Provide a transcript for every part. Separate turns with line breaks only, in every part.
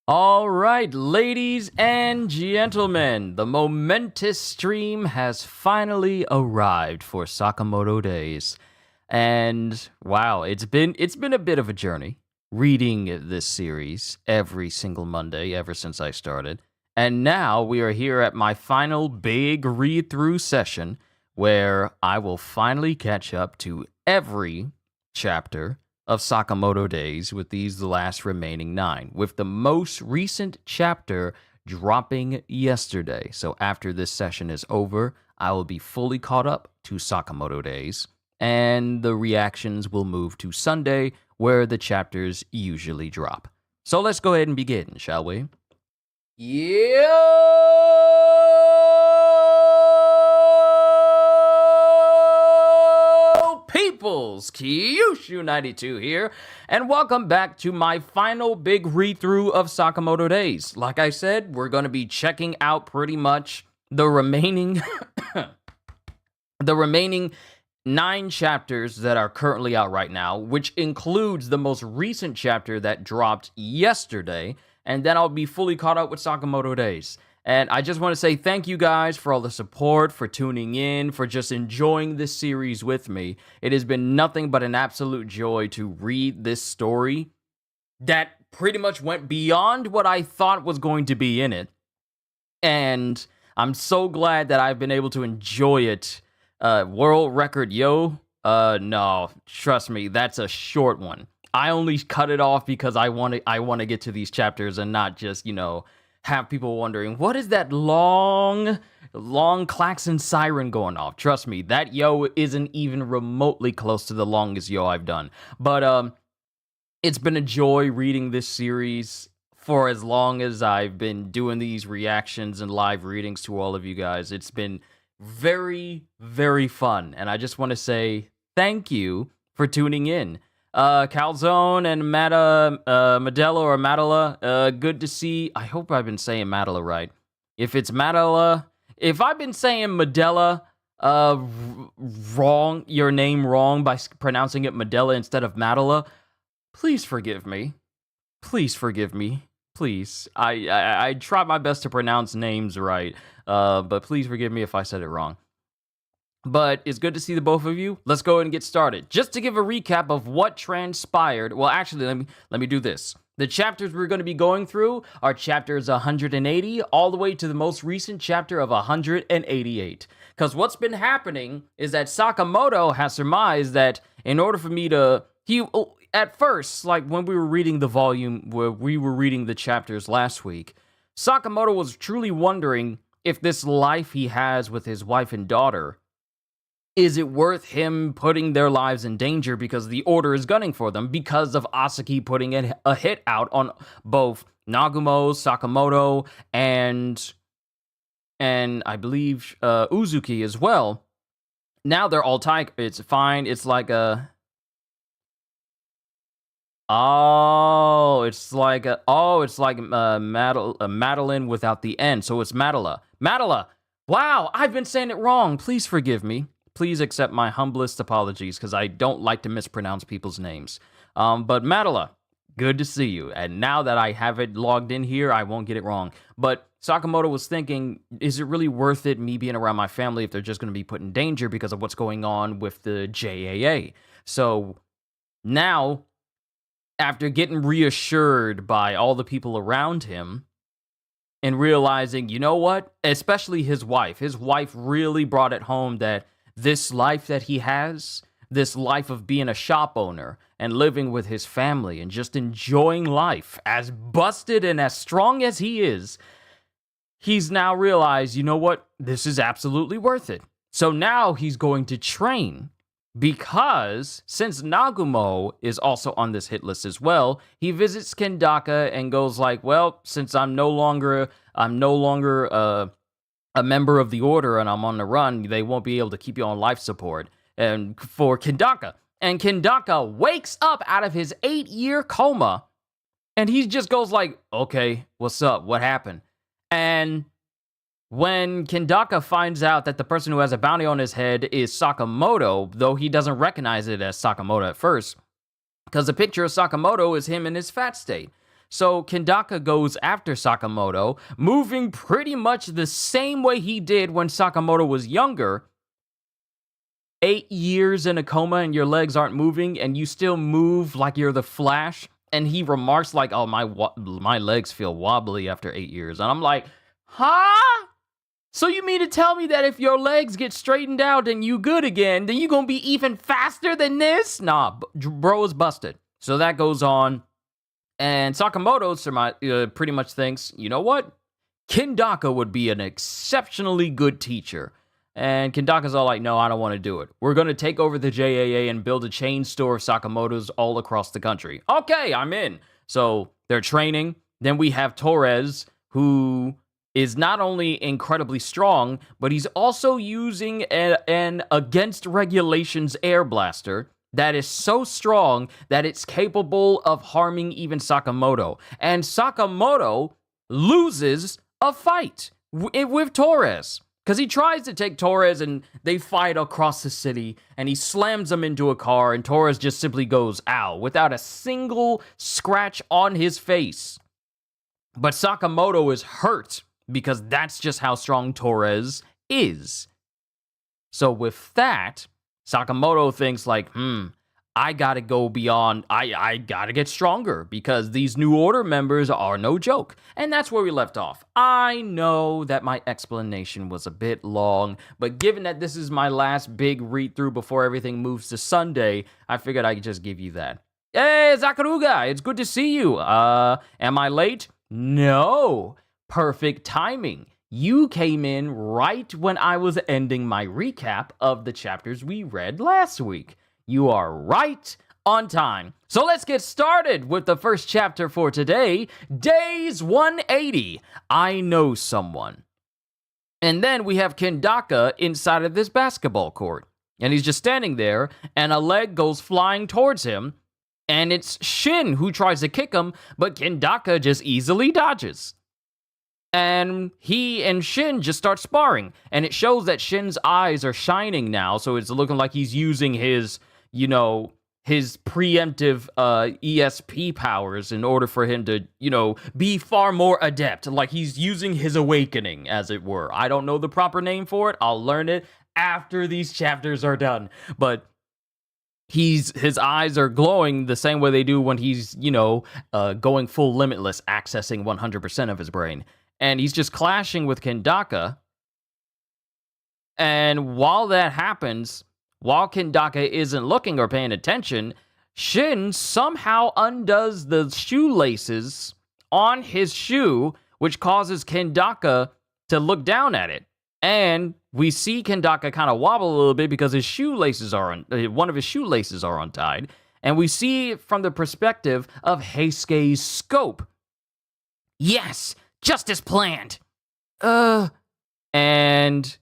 All right, ladies and gentlemen, the momentous stream has finally arrived for Sakamoto Days. And wow, it's been a bit of a journey reading this series every single Monday ever since I started. And now we are here at my final big read through session where I will finally catch up to every chapter of Sakamoto Days with these the last remaining 9, with the most recent chapter dropping yesterday. So after this session is over, I will be fully caught up to Sakamoto Days, and the reactions will move to Sunday, where the chapters usually drop. So let's go ahead and begin, shall we? Peoples, Kyushu92 here, and welcome back to my final big read-through of Sakamoto Days. Like I said, we're going to be checking out pretty much the remaining the remaining 9 chapters that are currently out right now, which includes the most recent chapter that dropped yesterday, and then I'll be fully caught up with Sakamoto Days. And I just want to say thank you guys for all the support, for tuning in, for just enjoying this series with me. It has been nothing but an absolute joy to read this story that pretty much went beyond what I thought was going to be in it. And I'm so glad that I've been able to enjoy it. World record, yo? No, trust me, that's a short one. I only cut it off because I want to get to these chapters and not just, have people wondering, what is that long klaxon siren going off? Trust me, that yo isn't even remotely close to the longest yo I've done. But it's been a joy reading this series for as long as I've been doing these reactions and live readings to all of you guys. It's been very, very fun, and I just want to say thank you for tuning in. Calzone and Madella or Madela, good to see. I hope I've been saying Madela right. If it's Madela, if I've been saying Madella wrong, your name wrong by pronouncing it Madella instead of Madela, please forgive me. Please forgive me. Please. I try my best to pronounce names right, but please forgive me if I said it wrong. But it's good to see the both of you. Let's go ahead and get started. Just to give a recap of what transpired. Well, actually, let me do this. The chapters we're going to be going through are chapters 180 all the way to the most recent chapter of 188. Because what's been happening is that Sakamoto has surmised that in order for me to... At first, like when we were reading the volume, where we were reading the chapters last week, Sakamoto was truly wondering if this life he has with his wife and daughter, is it worth him putting their lives in danger because the Order is gunning for them because of Asaki putting a hit out on both Nagumo, Sakamoto, and I believe Uzuki as well. Now they're all tied. It's fine. It's like a... it's like Madeline without the N, so it's Madela. Madela! Wow, I've been saying it wrong. Please forgive me. Please accept my humblest apologies, because I don't like to mispronounce people's names. But Madela, good to see you. And now that I have it logged in here, I won't get it wrong. But Sakamoto was thinking, is it really worth it, me being around my family, if they're just going to be put in danger because of what's going on with the JAA? So now, after getting reassured by all the people around him, and realizing, you know what? Especially his wife really brought it home that this life that he has, this life of being a shop owner and living with his family and just enjoying life, as busted and as strong as he is, he's now realized, you know what? This is absolutely worth it. So now he's going to train, because since Nagumo is also on this hit list as well, he visits Kendaka and goes like, well, since I'm no longer a member of the Order and I'm on the run, they won't be able to keep you on life support. And for Kendaka. And Kendaka wakes up out of his 8-year coma, and he just goes like, okay, what's up? What happened? And when Kendaka finds out that the person who has a bounty on his head is Sakamoto, though he doesn't recognize it as Sakamoto at first, because the picture of Sakamoto is him in his fat state. So Kendaka goes after Sakamoto, moving pretty much the same way he did when Sakamoto was younger. 8 years in a coma and your legs aren't moving and you still move like you're the Flash. And he remarks like, oh, my legs feel wobbly after 8 years. And I'm like, huh? So you mean to tell me that if your legs get straightened out and you good again, then you gonna be even faster than this? Nah, bro is busted. So that goes on. And Sakamoto pretty much thinks, you know what? Kendaka would be an exceptionally good teacher. And Kendaka's all like, no, I don't want to do it. We're going to take over the JAA and build a chain store of Sakamoto's all across the country. Okay, I'm in. So they're training. Then we have Torres, who is not only incredibly strong, but he's also using an against regulations air blaster that is so strong that it's capable of harming even Sakamoto. And Sakamoto loses a fight with Torres. Because he tries to take Torres and they fight across the city and he slams him into a car and Torres just simply goes, ow, without a single scratch on his face. But Sakamoto is hurt because that's just how strong Torres is. So with that, Sakamoto thinks like, I gotta go beyond, I gotta get stronger because these New Order members are no joke. And that's where we left off. I know that my explanation was a bit long, but given that this is my last big read-through before everything moves to Sunday, I figured I could just give you that. Hey, Zakaruga, it's good to see you. Am I late? No. Perfect timing. You came in right when I was ending my recap of the chapters we read last week. You are right on time. So let's get started with the first chapter for today, Days 180, I Know Someone. And then we have Kendaka inside of this basketball court. And he's just standing there, and a leg goes flying towards him, and it's Shin who tries to kick him, but Kendaka just easily dodges. And he and Shin just start sparring, and it shows that Shin's eyes are shining now, so it's looking like he's using his his preemptive ESP powers in order for him to, be far more adept. Like he's using his awakening, as it were. I don't know the proper name for it. I'll learn it after these chapters are done. But his eyes are glowing the same way they do when he's, going full limitless, accessing 100% of his brain. And he's just clashing with Kendaka. And while that happens, while Kendaka isn't looking or paying attention, Shin somehow undoes the shoelaces on his shoe, which causes Kendaka to look down at it. And we see Kendaka kind of wobble a little bit because one of his shoelaces are untied. And we see it from the perspective of Heisuke's scope. Yes, just as planned. And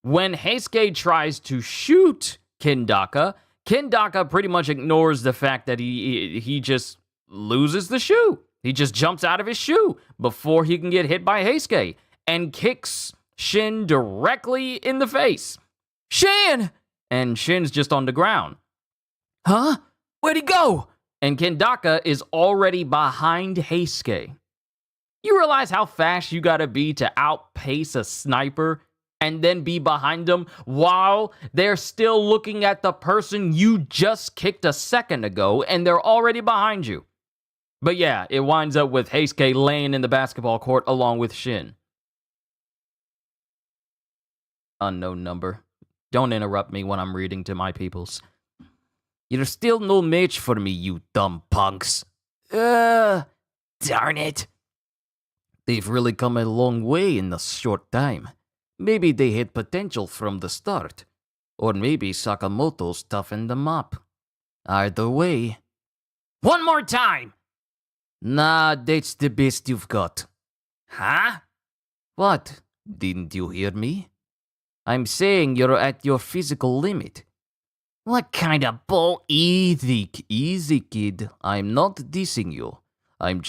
when Heisuke tries to shoot Kendaka pretty much ignores the fact that he just loses the shoe. He just jumps out of his shoe before he can get hit by Heisuke and kicks Shin directly in the face. Shin! And Shin's just on the ground. Huh? Where'd he go? And Kendaka is already behind Heisuke. You realize how fast you gotta be to outpace a sniper and then be behind them while they're still looking at the person you just kicked a second ago and they're already behind you. But yeah, it winds up with Heisuke laying in the basketball court along with Shin. Unknown number. Don't interrupt me when I'm reading to my peoples. You're still no match for me, you dumb punks. Darn it. They've really come a long way in a short time. Maybe they had potential from the start. Or maybe Sakamoto's toughened them up. Either way. One more time! Nah, that's the best you've got. Huh? What? Didn't you hear me? I'm saying you're at your physical limit. What kind of bull? Easy, kid. I'm not dissing you. I'm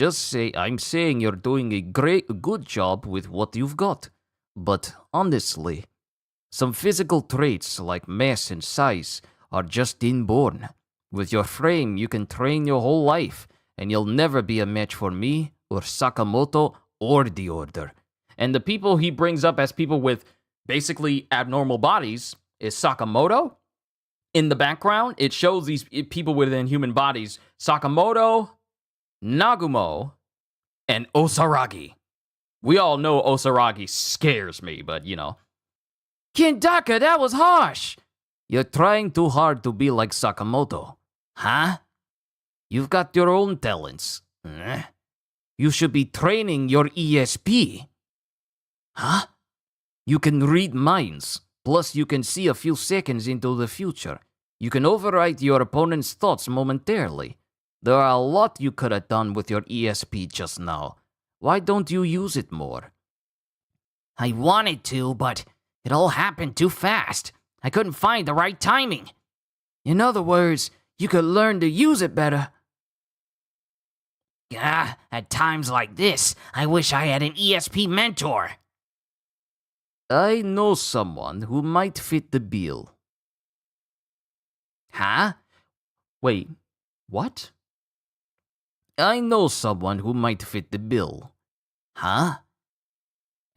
saying you're doing a good job with what you've got. But honestly, some physical traits like mass and size are just inborn. With your frame, you can train your whole life, and you'll never be a match for me or Sakamoto or the Order. And the people he brings up as people with basically abnormal bodies is Sakamoto. In the background, it shows these people within human bodies: Sakamoto, Nagumo, and Osaragi. We all know Osaragi scares me, but you know. Kindaka, that was harsh! You're trying too hard to be like Sakamoto. Huh? You've got your own talents. You should be training your ESP. Huh? You can read minds. Plus, you can see a few seconds into the future. You can overwrite your opponent's thoughts momentarily. There are a lot you could have done with your ESP just now. Why don't you use it more? I wanted to, but it all happened too fast. I couldn't find the right timing. In other words, you could learn to use it better. At times like this, I wish I had an ESP mentor. I know someone who might fit the bill. Huh? Wait, what? I know someone who might fit the bill. Huh?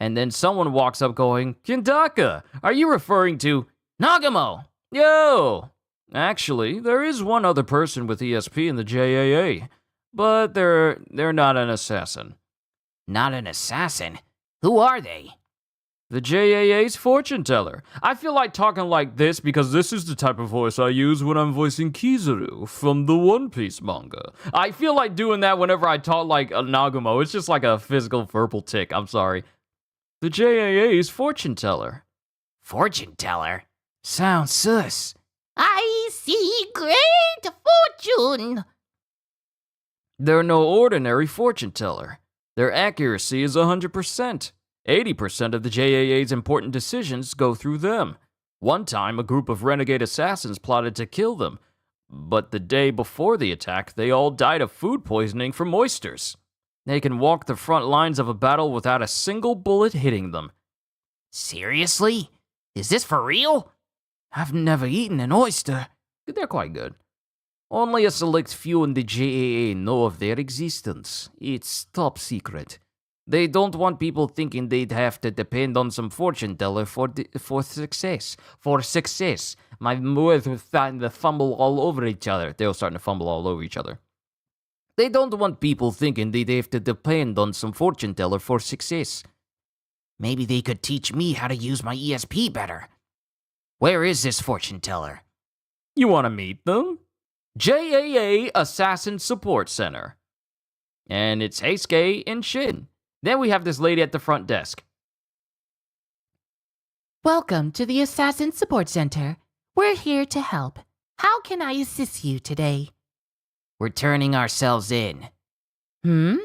And then someone walks up going, Kindaka, are you referring to Nagumo? Yo! Actually, there is one other person with ESP in the JAA, but they're not an assassin. Not an assassin? Who are they? The JAA's fortune teller. I feel like talking like this because this is the type of voice I use when I'm voicing Kizaru from the One Piece manga. I feel like doing that whenever I talk like a Nagumo. It's just like a physical verbal tick. I'm sorry. The JAA's fortune teller. Fortune teller? Sounds sus. I see great fortune. They're no ordinary fortune teller. Their accuracy is 100%. 80% of the JAA's important decisions go through them. One time, a group of renegade assassins plotted to kill them, but the day before the attack, they all died of food poisoning from oysters. They can walk the front lines of a battle without a single bullet hitting them. Seriously? Is this for real? I've never eaten an oyster. They're quite good. Only a select few in the JAA know of their existence. It's top secret. They don't want people thinking they'd have to depend on some fortune teller for success. For success. My words were starting to fumble all over each other. They were starting to fumble all over each other. They don't want people thinking they'd have to depend on some fortune teller for success. Maybe they could teach me how to use my ESP better. Where is this fortune teller? You want to meet them? JAA Assassin Support Center. And it's Heisuke and Shin. Then we have this lady at the front desk.
Welcome to the Assassin Support Center. We're here to help. How can I assist you today?
We're turning ourselves in.
Hmm?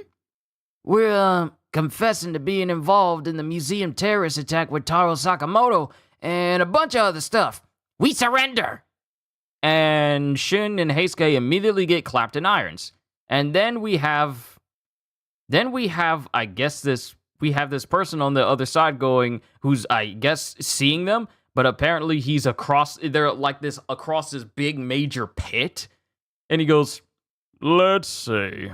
We're, confessing to being involved in the museum terrorist attack with Taro Sakamoto and a bunch of other stuff. We surrender! And Shin and Heisuke immediately get clapped in irons. And then we have, I guess we have this person on the other side going, who's, I guess, seeing them, but apparently he's across this big major pit. And he goes, let's see.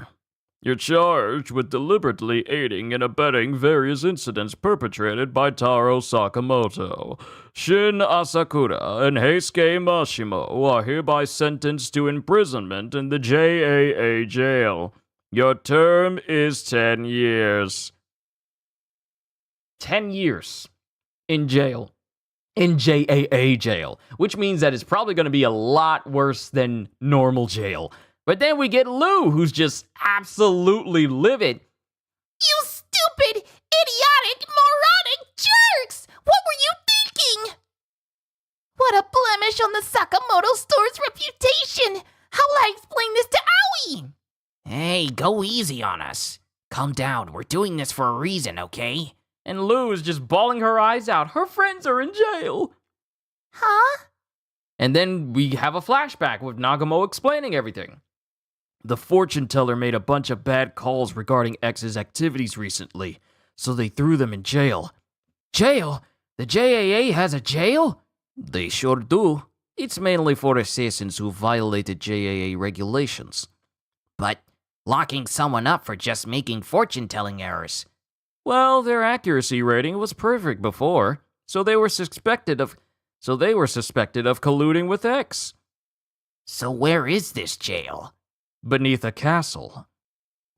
You're charged with deliberately aiding and abetting various incidents perpetrated by Taro Sakamoto. Shin Asakura and Heisuke Mashimo are hereby sentenced to imprisonment in the JAA jail. Your term is 10 years. 10 years in jail. In JAA jail. Which means that it's probably going to be a lot worse than normal jail. But then we get Lou, who's just absolutely livid.
You stupid, idiotic, moronic jerks! What were you thinking? What a blemish on the Sakamoto store's reputation! How will I explain this to Aoi?
Hey, go easy on us. Calm down, we're doing this for a reason, okay? And Lou is just bawling her eyes out. Her friends are in jail.
Huh?
And then we have a flashback with Nagumo explaining everything. The fortune teller made a bunch of bad calls regarding X's activities recently, so they threw them in jail. Jail? The JAA has a jail? They sure do. It's mainly for assassins who violated JAA regulations. But
locking someone up for just making fortune-telling errors.
Well, their accuracy rating was perfect before, so they were suspected of colluding with X.
So where is this jail?
Beneath a castle.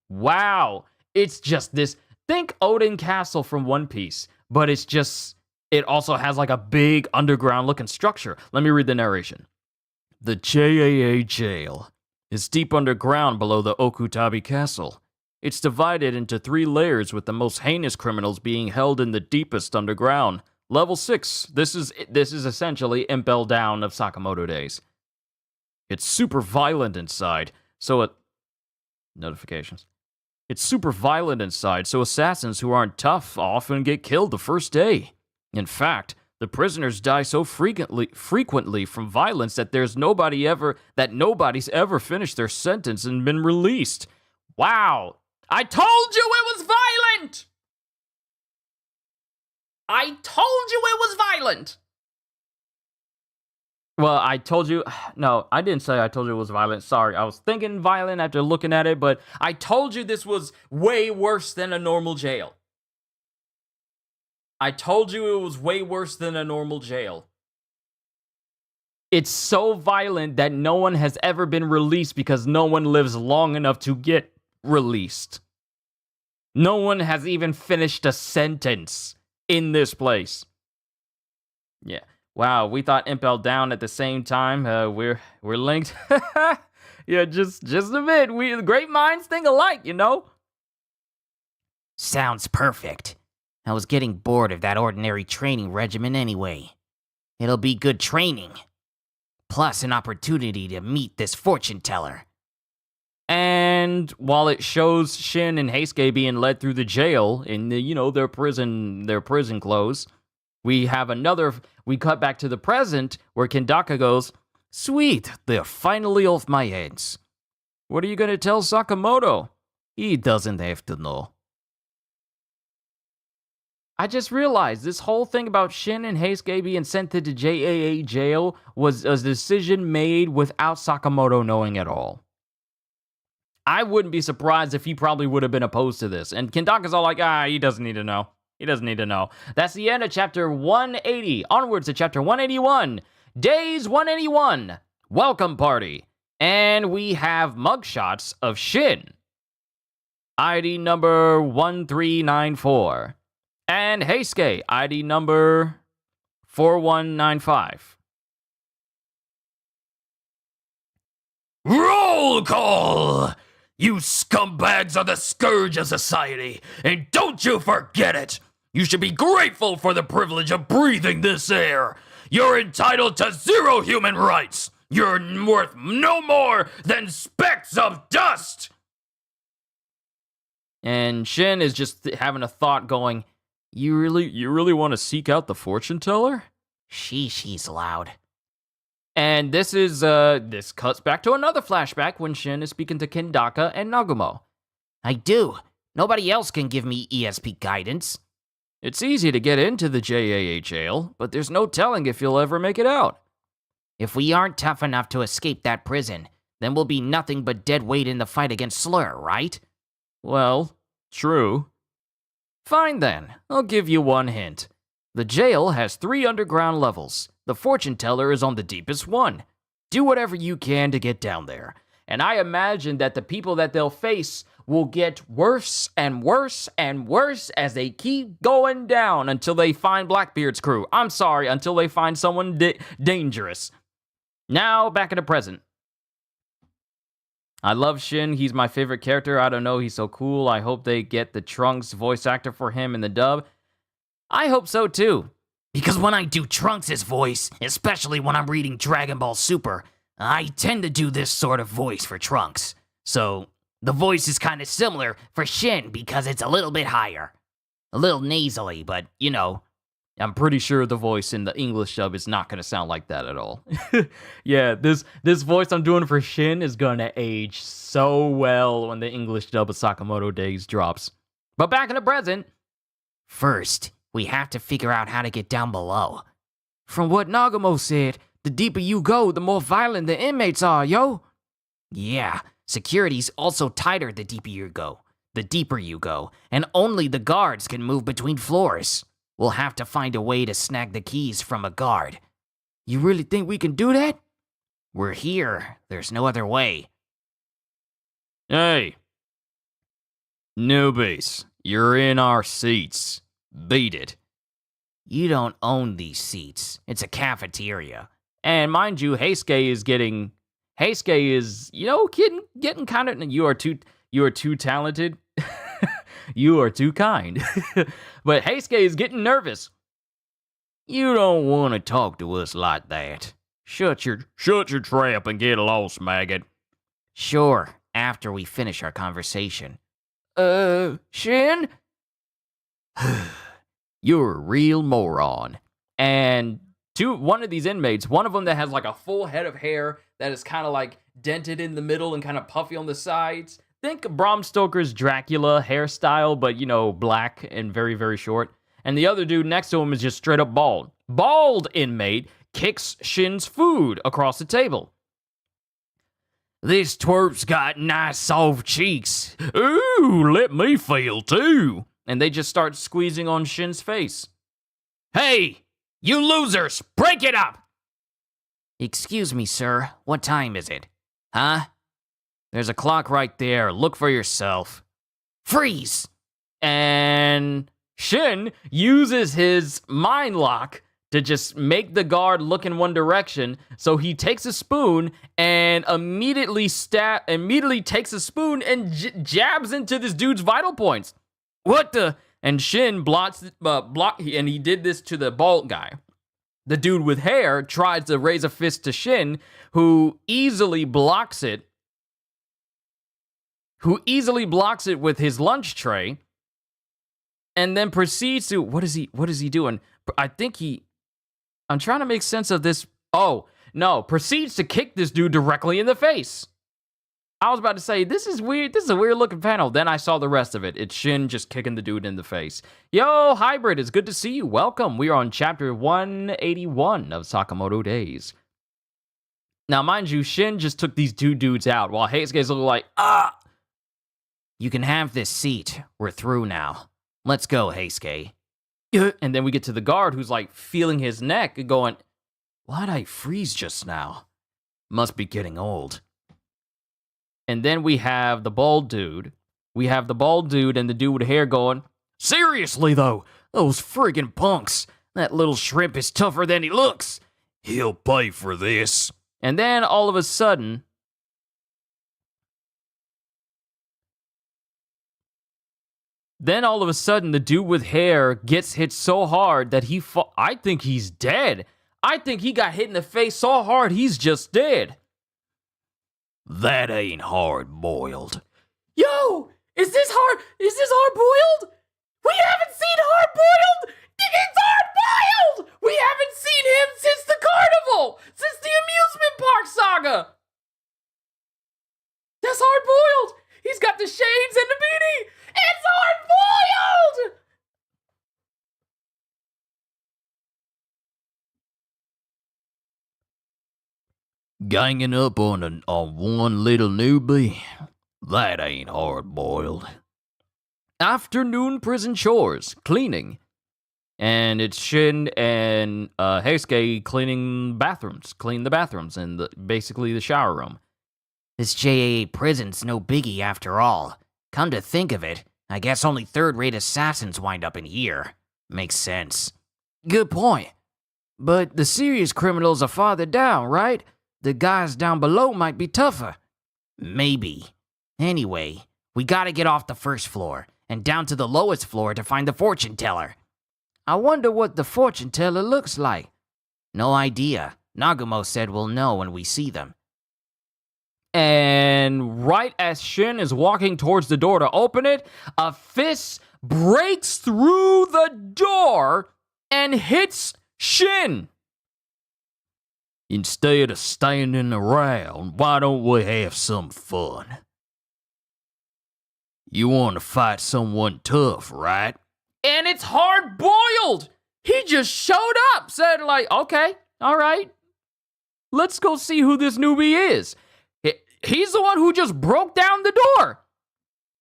Wow, it's just this. Think Odin Castle from One Piece, but it also has like a big underground looking structure. Let me read the narration. The JAA jail is deep underground below the Okutabi Castle. It's divided into 3 layers, with the most heinous criminals being held in the deepest underground. Level 6. This is essentially Impel Down of Sakamoto Days. It's super violent inside, notifications. It's super violent inside, so assassins who aren't tough often get killed the first day. In fact, the prisoners die so frequently from violence that nobody's ever finished their sentence and been released. Wow! I told you it was violent! I told you it was violent! Well, I told you... No, I didn't say I told you it was violent. Sorry, I was thinking violent after looking at it, but I told you this was way worse than a normal jail. I told you it was way worse than a normal jail. It's so violent that no one has ever been released because no one lives long enough to get released. No one has even finished a sentence in this place. Yeah. Wow, we thought Impel Down at the same time. We're linked. Yeah, just a bit. Great minds think alike, you know?
Sounds perfect. I was getting bored of that ordinary training regimen anyway. It'll be good training. Plus an opportunity to meet this fortune teller.
And while it shows Shin and Heisuke being led through the jail in their prison clothes, we cut back to the present where Kendaka goes, "Sweet, they're finally off my hands. What are you gonna tell Sakamoto? He doesn't have to know." I just realized this whole thing about Shin and Heisuke being sent to the JAA jail was a decision made without Sakamoto knowing at all. I wouldn't be surprised if he probably would have been opposed to this. And Kendaka's all like, he doesn't need to know. He doesn't need to know. That's the end of chapter 180. Onwards to chapter 181. Days 181. Welcome party. And we have mugshots of Shin. ID number 1394. And Heisuke, ID number 4195.
Roll call! You scumbags are the scourge of society, and don't you forget it! You should be grateful for the privilege of breathing this air! You're entitled to 0 human rights! You're worth no more than specks of dust!
And Shin is just having a thought going, You really want to seek out the fortune teller?
Sheesh, he's loud.
And this cuts back to another flashback when Shin is speaking to Kendaka and Nagumo.
I do. Nobody else can give me ESP guidance.
It's easy to get into the JAA jail, but there's no telling if you'll ever make it out.
If we aren't tough enough to escape that prison, then we'll be nothing but dead weight in the fight against Slur, right?
Well, true. Fine then, I'll give you one hint. The jail has 3 underground levels. The fortune teller is on the deepest one. Do whatever you can to get down there. And I imagine that the people that they'll face will get worse and worse and worse as they keep going down until they find Blackbeard's crew. I'm sorry, until they find someone dangerous. Now, back in the present. I love Shin. He's my favorite character. I don't know, he's so cool. I hope they get the Trunks voice actor for him in the dub. I hope so too.
Because when I do Trunks' voice, especially when I'm reading Dragon Ball Super, I tend to do this sort of voice for Trunks. So, the voice is kind of similar for Shin because it's a little bit higher. A little nasally, but,
I'm pretty sure the voice in the English dub is not going to sound like that at all. Yeah, this voice I'm doing for Shin is going to age so well when the English dub of Sakamoto Days drops. But back in the present.
First, we have to figure out how to get down below.
From what Nagumo said, the deeper you go, the more violent the inmates are, yo.
Yeah,
Security's also tighter the deeper you go, and only the guards can move between floors. We'll have to find a way to snag the keys from a guard. You really think we can do that? We're here. There's no other way.
Hey, newbies, you're in our seats. Beat it.
You don't own these seats. It's a cafeteria.
And mind you, Heisuke is, getting kind of, you are too talented. You are too kind. But Heisuke is getting nervous.
You don't want to talk to us like that. Shut your trap and get lost, maggot.
Sure, after we finish our conversation.
Shin? You're a real moron. And one of these inmates, one of them that has like a full head of hair that is kind of like dented in the middle and kind of puffy on the sides. Think Bram Stoker's Dracula hairstyle, but black and very, very short. And the other dude next to him is just straight up bald. Bald inmate kicks Shin's food across the table.
This twerp's got nice soft cheeks. Ooh, let me feel too.
And they just start squeezing on Shin's face.
Hey, you losers, break it up!
Excuse me, sir. What time is it?
Huh? There's a clock right there. Look for yourself.
Freeze!
And Shin uses his mind lock to just make the guard look in one direction. So he takes a spoon and immediately takes a spoon and jabs into this dude's vital points. What the? And Shin and he did this to the bald guy. The dude with hair tries to raise a fist to Shin, who easily blocks it with his lunch tray, and then proceeds to, what is he doing? I'm trying to make sense of this. Oh, no, proceeds to kick this dude directly in the face. I was about to say, this is weird. This is a weird looking panel. Then I saw the rest of it. It's Shin just kicking the dude in the face. Yo, Hybrid, it's good to see you. Welcome. We are on chapter 181 of Sakamoto Days. Now, mind you, Shin just took these two dudes out while Heisuke's looking like, ah!
You can have this seat. We're through now. Let's go, Heisuke.
And then we get to the guard who's like feeling his neck and going, why'd I freeze just now? Must be getting old. And then we have the bald dude. We have the bald dude and the dude with hair going, seriously though, those friggin' punks. That little shrimp is tougher than he looks.
He'll pay for this.
And then all of a sudden, the dude with hair gets hit so hard that I think he's dead. I think he got hit in the face so hard he's just dead.
That ain't hard-boiled.
Yo, is this hard-boiled? We haven't seen hard-boiled. It's hard-boiled. We haven't seen him since the carnival, since the amusement park saga. That's hard-boiled. He's got the shades and the beanie. It's hard-boiled.
Ganging up on one little newbie? That ain't hard-boiled.
Afternoon prison chores, cleaning. And it's Shin and Heisuke clean the bathrooms and basically the shower room.
This JAA prison's no biggie after all. Come to think of it, I guess only third-rate assassins wind up in here. Makes sense.
Good point. But the serious criminals are farther down, right? The guys down below might be tougher.
Maybe. Anyway, we gotta get off the first floor and down to the lowest floor to find the fortune teller.
I wonder what the fortune teller looks like.
No idea. Nagumo said we'll know when we see them.
And right as Shin is walking towards the door to open it, a fist breaks through the door and hits Shin.
Instead of standing around, why don't we have some fun? You want to fight someone tough, right?
And it's hard-boiled. He just showed up, said like, okay, all right. Let's go see who this newbie is. He's the one who just broke down the door.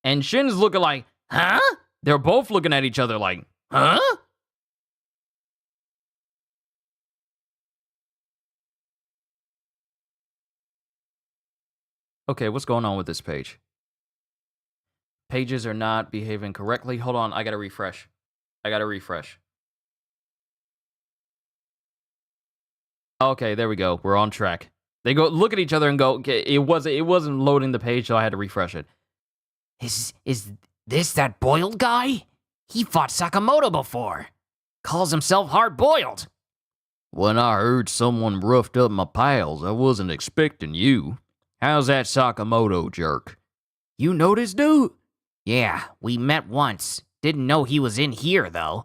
And Shin's looking like, huh? They're both looking at each other like, huh? Okay, what's going on with this page? Pages are not behaving correctly. Hold on, I gotta refresh. Okay, there we go. We're on track. They go look at each other and go, okay, it wasn't loading the page, so I had to refresh it.
Is this that boiled guy? He fought Sakamoto before. Calls himself hard-boiled.
When I heard someone roughed up my pals, I wasn't expecting you. How's that Sakamoto jerk?
You know this dude? Yeah, we met once. Didn't know he was in here, though.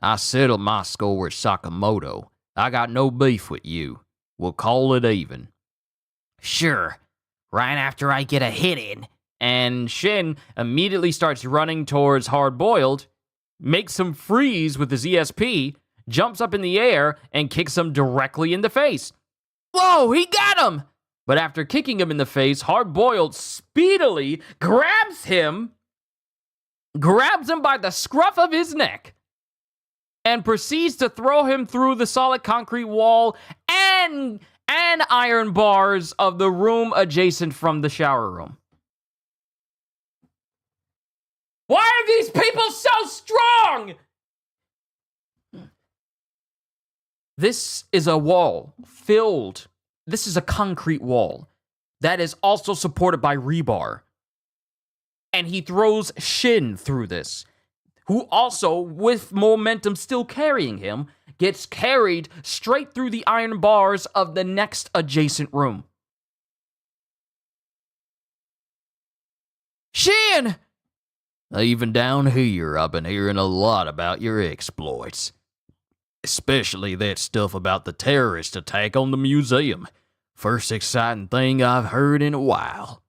I settled my score with Sakamoto. I got no beef with you. We'll call it even.
Sure. Right after I get a hit in.
And Shin immediately starts running towards Hard Boiled, makes him freeze with his ESP, jumps up in the air, and kicks him directly in the face. Whoa, he got him! But after kicking him in the face, Hard Boiled speedily grabs him by the scruff of his neck, and proceeds to throw him through the solid concrete wall and iron bars of the room adjacent from the shower room. Why are these people so strong? This is a wall filled. This is a concrete wall that is also supported by rebar. And he throws Shin through this, who also, with momentum still carrying him, gets carried straight through the iron bars of the next adjacent room. Shin!
Even down here, I've been hearing a lot about your exploits. Especially that stuff about the terrorist attack on the museum. First exciting thing I've heard in a while.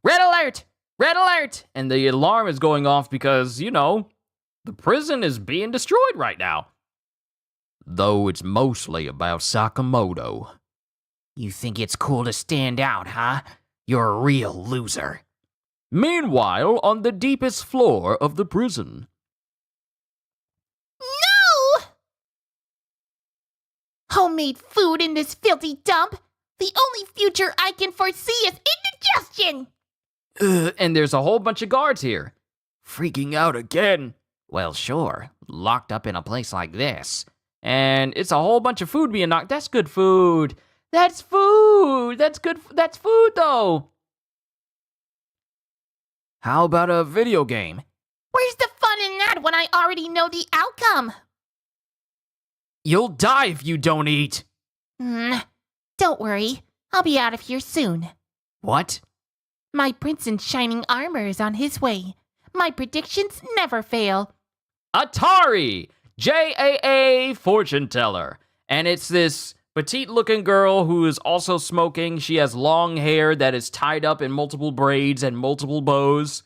Red alert! Red alert! And the alarm is going off because, the prison is being destroyed right now.
Though it's mostly about Sakamoto.
You think it's cool to stand out, huh? You're a real loser.
Meanwhile, on the deepest floor of the prison.
No! Homemade food in this filthy dump? The only future I can foresee is indigestion!
And there's a whole bunch of guards here.
Freaking out again.
Well, sure. Locked up in a place like this.
And it's a whole bunch of food being knocked. That's good food. That's food. That's good. That's food, though.
How about a video game?
Where's the fun in that when I already know the outcome?
You'll die if you don't eat.
Don't worry. I'll be out of here soon.
What?
My prince in shining armor is on his way. My predictions never fail.
Atari! JAA fortune teller. And it's this petite-looking girl who is also smoking. She has long hair that is tied up in multiple braids and multiple bows.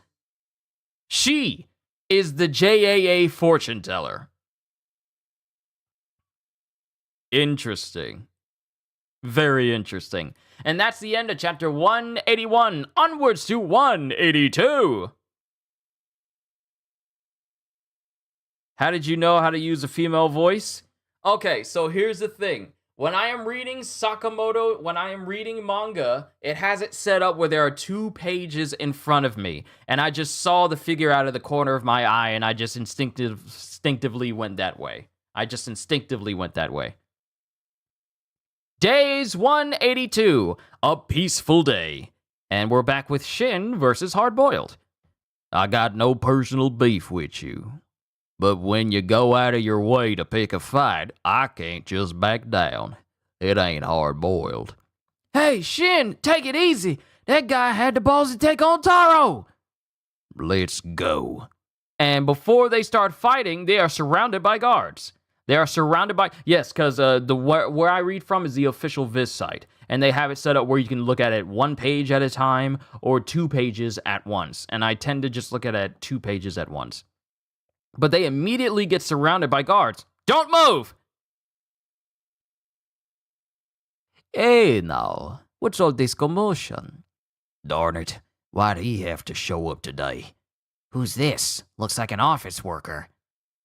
She is the JAA fortune teller. Interesting. Very interesting. And that's the end of chapter 181. Onwards to 182. How did you know how to use a female voice? Okay, so here's the thing. When I am reading manga, it has it set up where there are 2 pages in front of me. And I just saw the figure out of the corner of my eye, and I just instinctively went that way. Days 182, a peaceful day. And we're back with Shin versus Hard Boiled.
I got no personal beef with you. But when you go out of your way to pick a fight, I can't just back down. It ain't hard boiled.
Hey, Shin, take it easy. That guy had the balls to take on Taro.
Let's go.
And before they start fighting, they are surrounded by guards. They are surrounded by... Yes, because where I read from is the official Viz site. And they have it set up where you can look at it 1 page at a time or 2 pages at once. And I tend to just look at it 2 pages at once. But they immediately get surrounded by guards. Don't move!
Hey now, what's all this commotion? Darn it, why'd he have to show up today?
Who's this? Looks like an office worker.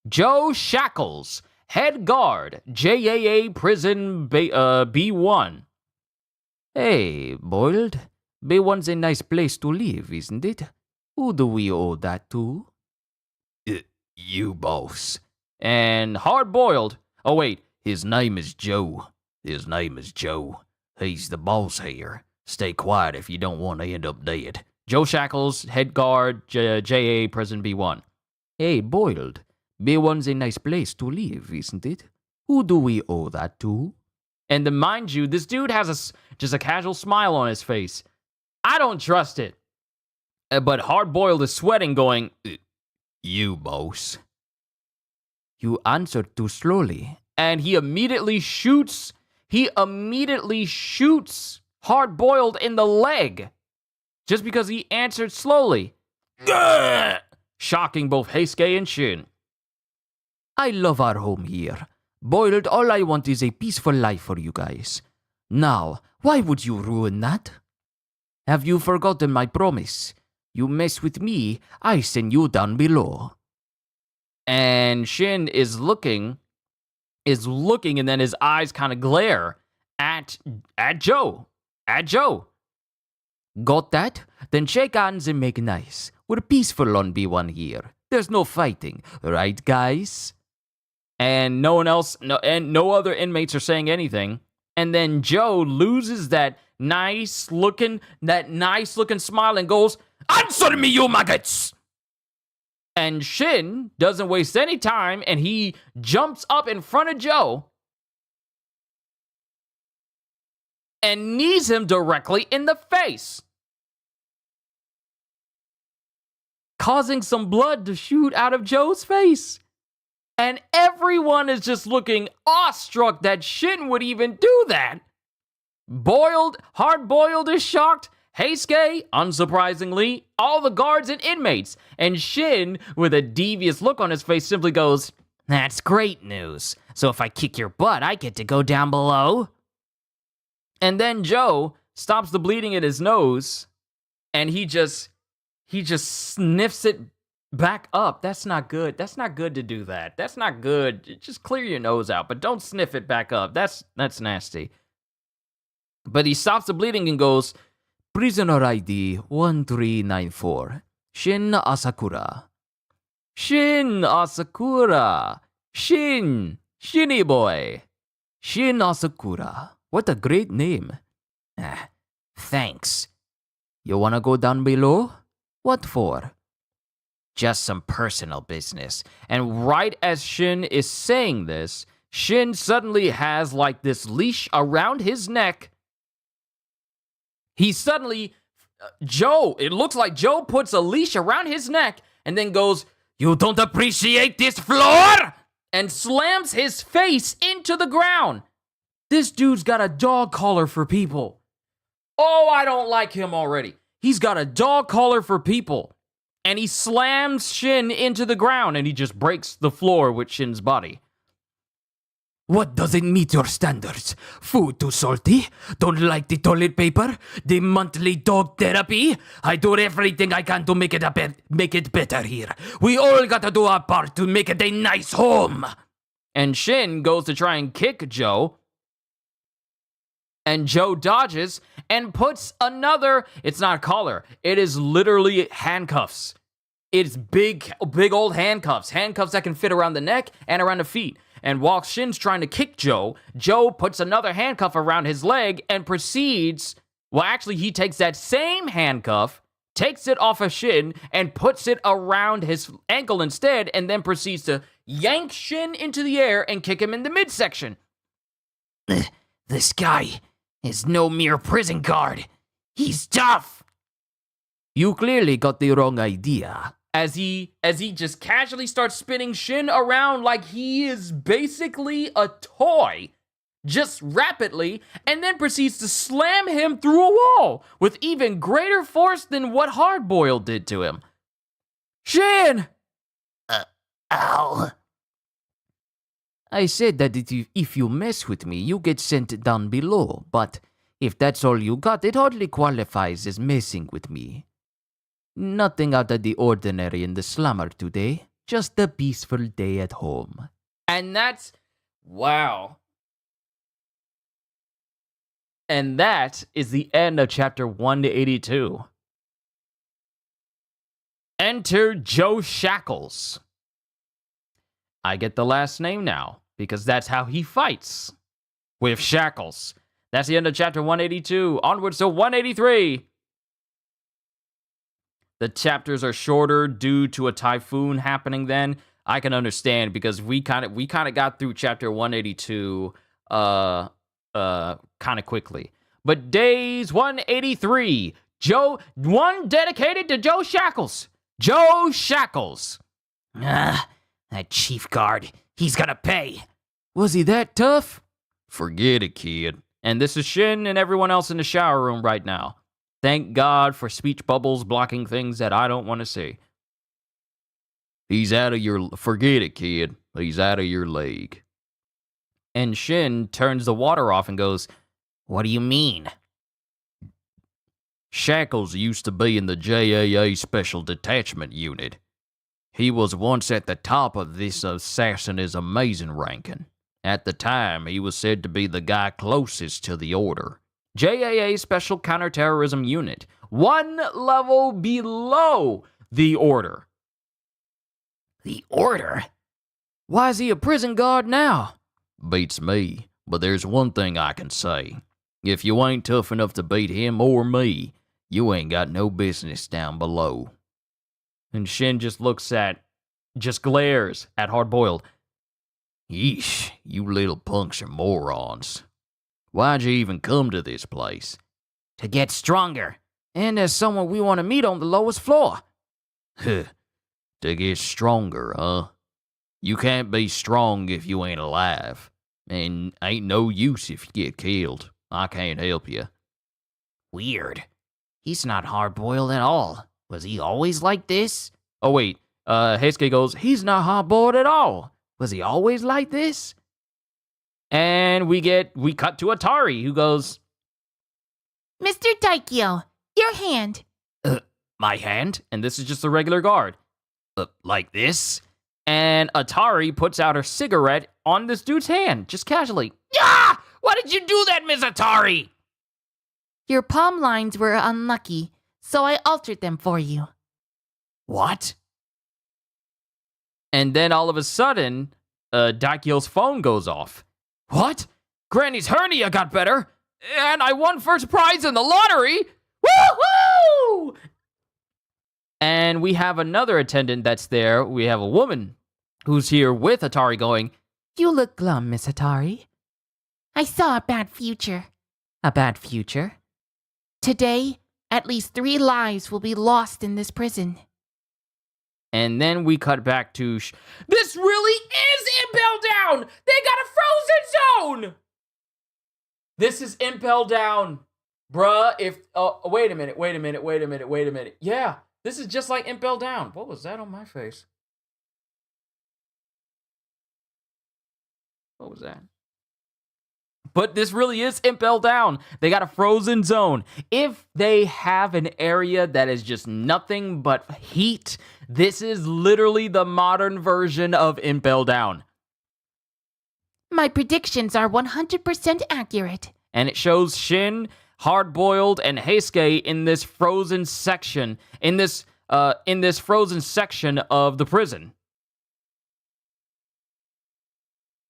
Joe Shackles, head guard, JAA Prison B1. Hey, Boiled. B1's a nice place to live, isn't it? Who do we owe that to?
You, boss.
And Hard Boiled. Oh, wait,
His name is Joe. His name is Joe. He's the boss here. Stay quiet if you don't want to end up dead.
Joe Shackles, head guard, JA Prison B1. Hey, Boiled. B1's a nice place to live, isn't it? Who do we owe that to? And then, mind you, this dude has just a casual smile on his face. I don't trust it. But Hard Boiled is sweating, going,
You, boss.
You answered too slowly. And he immediately shoots Hard Boiled in the leg. Just because he answered slowly. Shocking both Heisuke and Shin. I love our home here. Boiled, all I want is a peaceful life for you guys. Now, why would you ruin that? Have you forgotten my promise? You mess with me, I send you down below. And Shin is looking, and then his eyes kind of glare at Joe. At Joe. Got that? Then shake hands and make nice. We're peaceful on B1 here. There's no fighting, right, guys? And no other inmates are saying anything. And then Joe loses that nice looking smile and goes,
Answer me, you maggots!
And Shin doesn't waste any time, and he jumps up in front of Joe and knees him directly in the face, causing some blood to shoot out of Joe's face. And everyone is just looking awestruck that Shin would even do that. Hard Boiled is shocked. Heisuke, unsurprisingly, all the guards and inmates. And Shin, with a devious look on his face, simply goes,
That's great news. So if I kick your butt, I get to go down below?
And then Joe stops the bleeding in his nose, and he just sniffs it back up. That's not good. That's not good to do that. That's not good. Just clear your nose out, but don't sniff it back up. That's nasty. But he stops the bleeding and goes, Prisoner ID 1394, Shin Asakura. Shin Asakura. Shinny boy. Shin Asakura. What a great name.
Thanks.
You wanna go down below? What for?
Just some personal business.
And right as Shin is saying this, Shin suddenly has like this leash around his neck. He suddenly, it looks like Joe puts a leash around his neck and then goes, You don't appreciate this floor? And slams his face into the ground. This dude's got a dog collar for people. Oh, I don't like him already. He's got a dog collar for people. And he slams Shin into the ground and he just breaks the floor with Shin's body. What doesn't meet your standards? Food too salty? Don't like the toilet paper? The monthly dog therapy? I do everything I can to make it better here. We all gotta do our part to make it a nice home. And Shin goes to try and kick Joe. And Joe dodges and puts another, it's not a collar, it is literally handcuffs. It's big old handcuffs. Handcuffs that can fit around the neck and around the feet. And while Shin's trying to kick Joe, Joe puts another handcuff around his leg and proceeds, he takes that same handcuff, takes it off of Shin, and puts it around his ankle instead, and then proceeds to yank Shin into the air and kick him in the midsection.
This guy is no mere prison guard. He's tough.
You clearly got the wrong idea. As he just casually starts spinning Shin around like he is basically a toy, just rapidly, and then proceeds to slam him through a wall with even greater force than what Hard Boiled did to him. Shin!
Ow.
I said that if you mess with me, you get sent down below, but
If that's all you got, it hardly qualifies as messing with me. Nothing out of the ordinary in the slumber today. Just a peaceful day at home.
And that's, wow. And that is the end of chapter 182. Enter Joe Shackles. I get the last name now, because that's how he fights. With shackles. That's the end of chapter 182. Onwards to 183. The chapters are shorter due to a typhoon happening then. I can understand because we kind of got through chapter 182 kind of quickly. But days 183, one dedicated to Joe Shackles. Joe Shackles.
That chief guard, he's gonna pay. Was he that tough?
Forget it, kid.
And this is Shin and everyone else in the shower room right now. Thank God for speech bubbles blocking things that I don't want to see.
He's out of your... Forget it, kid. He's out of your league.
And Shin turns the water off and goes,
What do you mean?
Shackles used to be in the JAA Special Detachment Unit. He was once at the top of this assassin is amazing ranking. At the time, he was said to be the guy closest to the order.
JAA Special Counterterrorism Unit, one level below the order.
The order? Why is he a prison guard now?
Beats me, but there's one thing I can say. If you ain't tough enough to beat him or me, you ain't got no business down below.
And Shin just glares at Hardboiled.
Yeesh, you little punks are morons. Why'd you even come to this place?
To get stronger. And there's someone we want to meet on the lowest floor.
Huh. To get stronger, huh? You can't be strong if you ain't alive. And ain't no use if you get killed. I can't help you.
Weird. He's not hard-boiled at all. Was he always like this?
Oh, wait. Heisuke goes,
He's not hard-boiled at all. Was he always like this?
And we cut to Atari, who goes,
Mr. Daikyo, your hand.
My hand? And this is just a regular guard.
Like this?
And Atari puts out her cigarette on this dude's hand, just casually.
Ah! Why did you do that, Miss Atari?
Your palm lines were unlucky, so I altered them for you.
What?
And then all of a sudden, Daikyo's phone goes off.
What?
Granny's hernia got better, and I won first prize in the lottery! Woo-hoo! And we have another attendant that's there. We have a woman who's here with Atari going,
You look glum, Miss Atari. I saw a bad future.
A bad future?
Today, at least 3 lives will be lost in this prison.
And then we cut back to... This really is Impel Down! They got a frozen zone! This is Impel Down. Bruh, if... wait a minute. Yeah, this is just like Impel Down. What was that on my face? What was that? But this really is Impel Down. They got a frozen zone. If they have an area that is just nothing but heat, this is literally the modern version of Impel Down.
My predictions are 100% accurate.
And it shows Shin, Hardboiled, and Heisuke in this frozen section, in this frozen section of the prison.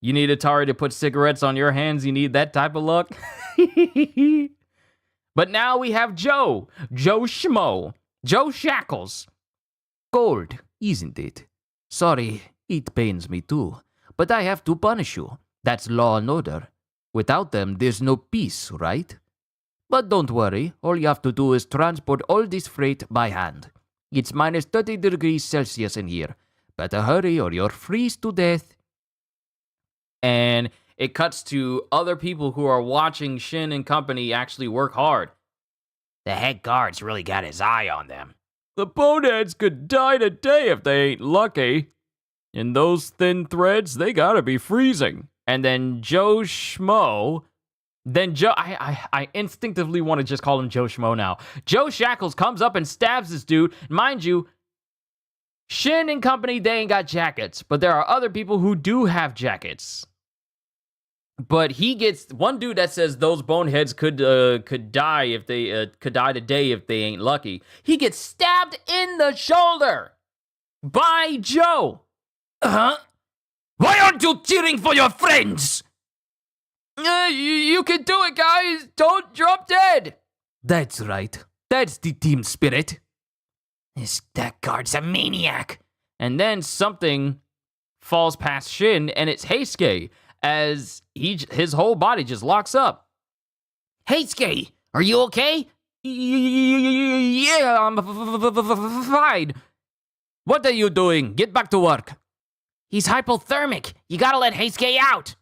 You need Atari to put cigarettes on your hands? You need that type of luck? But now we have Joe Schmo, Joe Shackles.
Cold, isn't it? Sorry, it pains me too. But I have to punish you. That's law and order. Without them, there's no peace, right? But don't worry, all you have to do is transport all this freight by hand. It's minus 30 degrees Celsius in here. Better hurry or you'll freeze to death.
And it cuts to other people who are watching Shin and company actually work hard.
The head guard's really got his eye on them.
The boneheads could die today if they ain't lucky. In those thin threads, they gotta be freezing. And then Joe Schmo Then Joe, I instinctively want to just call him Joe Schmo now. Joe Shackles comes up and stabs this dude. Mind you, Shin and company, they ain't got jackets, but there are other people who do have jackets. But he gets one dude that says those boneheads could die if they could die today if they ain't lucky. He gets stabbed in the shoulder by Joe.
Huh? Why aren't you cheering for your friends?
You can do it, guys. Don't drop dead.
That's right. That's the team spirit.
That guard's a maniac.
And then something falls past Shin, and it's Heisuke, as his whole body just locks up.
Heisuke, are you okay?
Yeah, I'm fine. What are you doing? Get back to work.
He's hypothermic. You gotta let Heisuke out.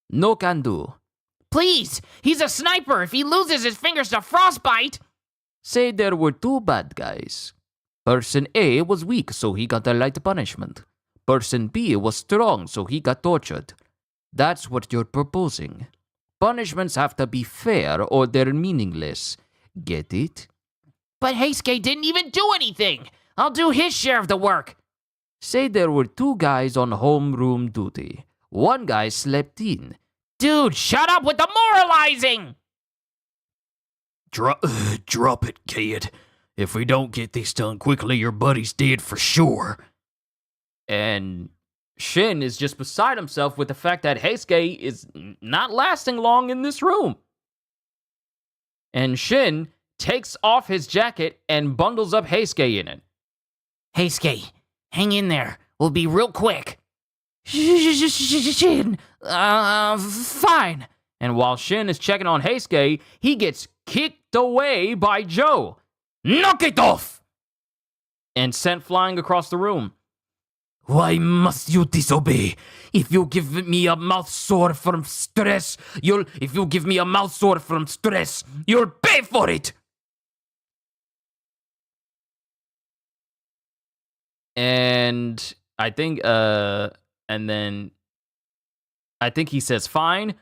No can do.
Please, he's a sniper. If he loses his fingers to frostbite.
Say there were two bad guys. Person A was weak, so he got a light punishment. Person B was strong, so he got tortured. That's what you're proposing. Punishments have to be fair or they're meaningless. Get it?
But Heisuke didn't even do anything. I'll do his share of the work.
Say there were two guys on homeroom duty. One guy slept in.
Dude, shut up with the moralizing!
Drop it, kid. If we don't get this done quickly, your buddy's dead for sure.
And Shin is just beside himself with the fact that Heisuke is not lasting long in this room. And Shin takes off his jacket and bundles up Heisuke in it.
Heisuke, hang in there. We'll be real quick.
Shin, fine. And while Shin is checking on Heisuke, he gets kicked away by Joe.
Knock it off!
And sent flying across the room.
Why must you disobey? If you give me a mouth sore from stress, you'll pay for it!
And I think he says fine.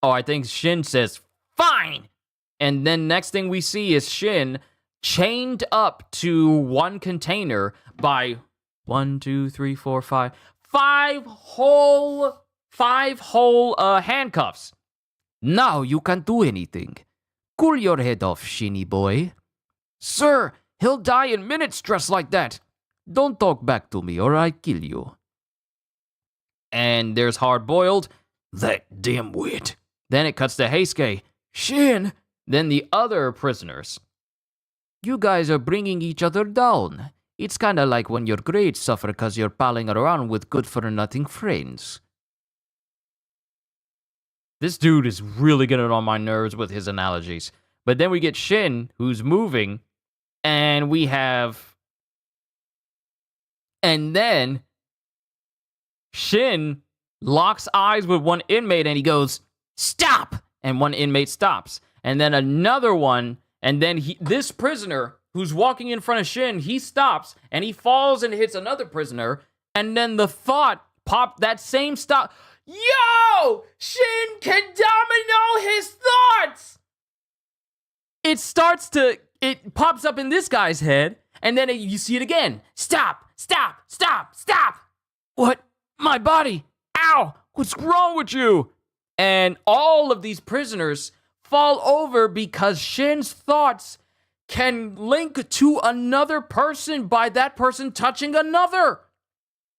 Oh, I think Shin says fine. And then next thing we see is Shin chained up to one container by 5 whole handcuffs. Now you can't do anything. Cool your head off, Shinny boy. Sir, he'll die in minutes dressed like that. Don't talk back to me or I kill you. And there's Hard Boiled.
That dimwit.
Then it cuts to Heisuke. Shin. Then the other prisoners. You guys are bringing each other down. It's kind of like when your grades suffer because you're palling around with good-for-nothing friends. This dude is really getting on my nerves with his analogies. But then we get Shin, who's moving, and we have... And then Shin locks eyes with one inmate and he goes, "Stop!" And one inmate stops. And then another one, and then this prisoner who's walking in front of Shin, he stops and he falls and hits another prisoner. And then the thought popped, that same stop. Yo! Shin can domino his thoughts! It pops up in this guy's head, and then you see it again. Stop! Stop! Stop! Stop! What? My body! Ow! What's wrong with you? And all of these prisoners fall over because Shin's thoughts can link to another person by that person touching another.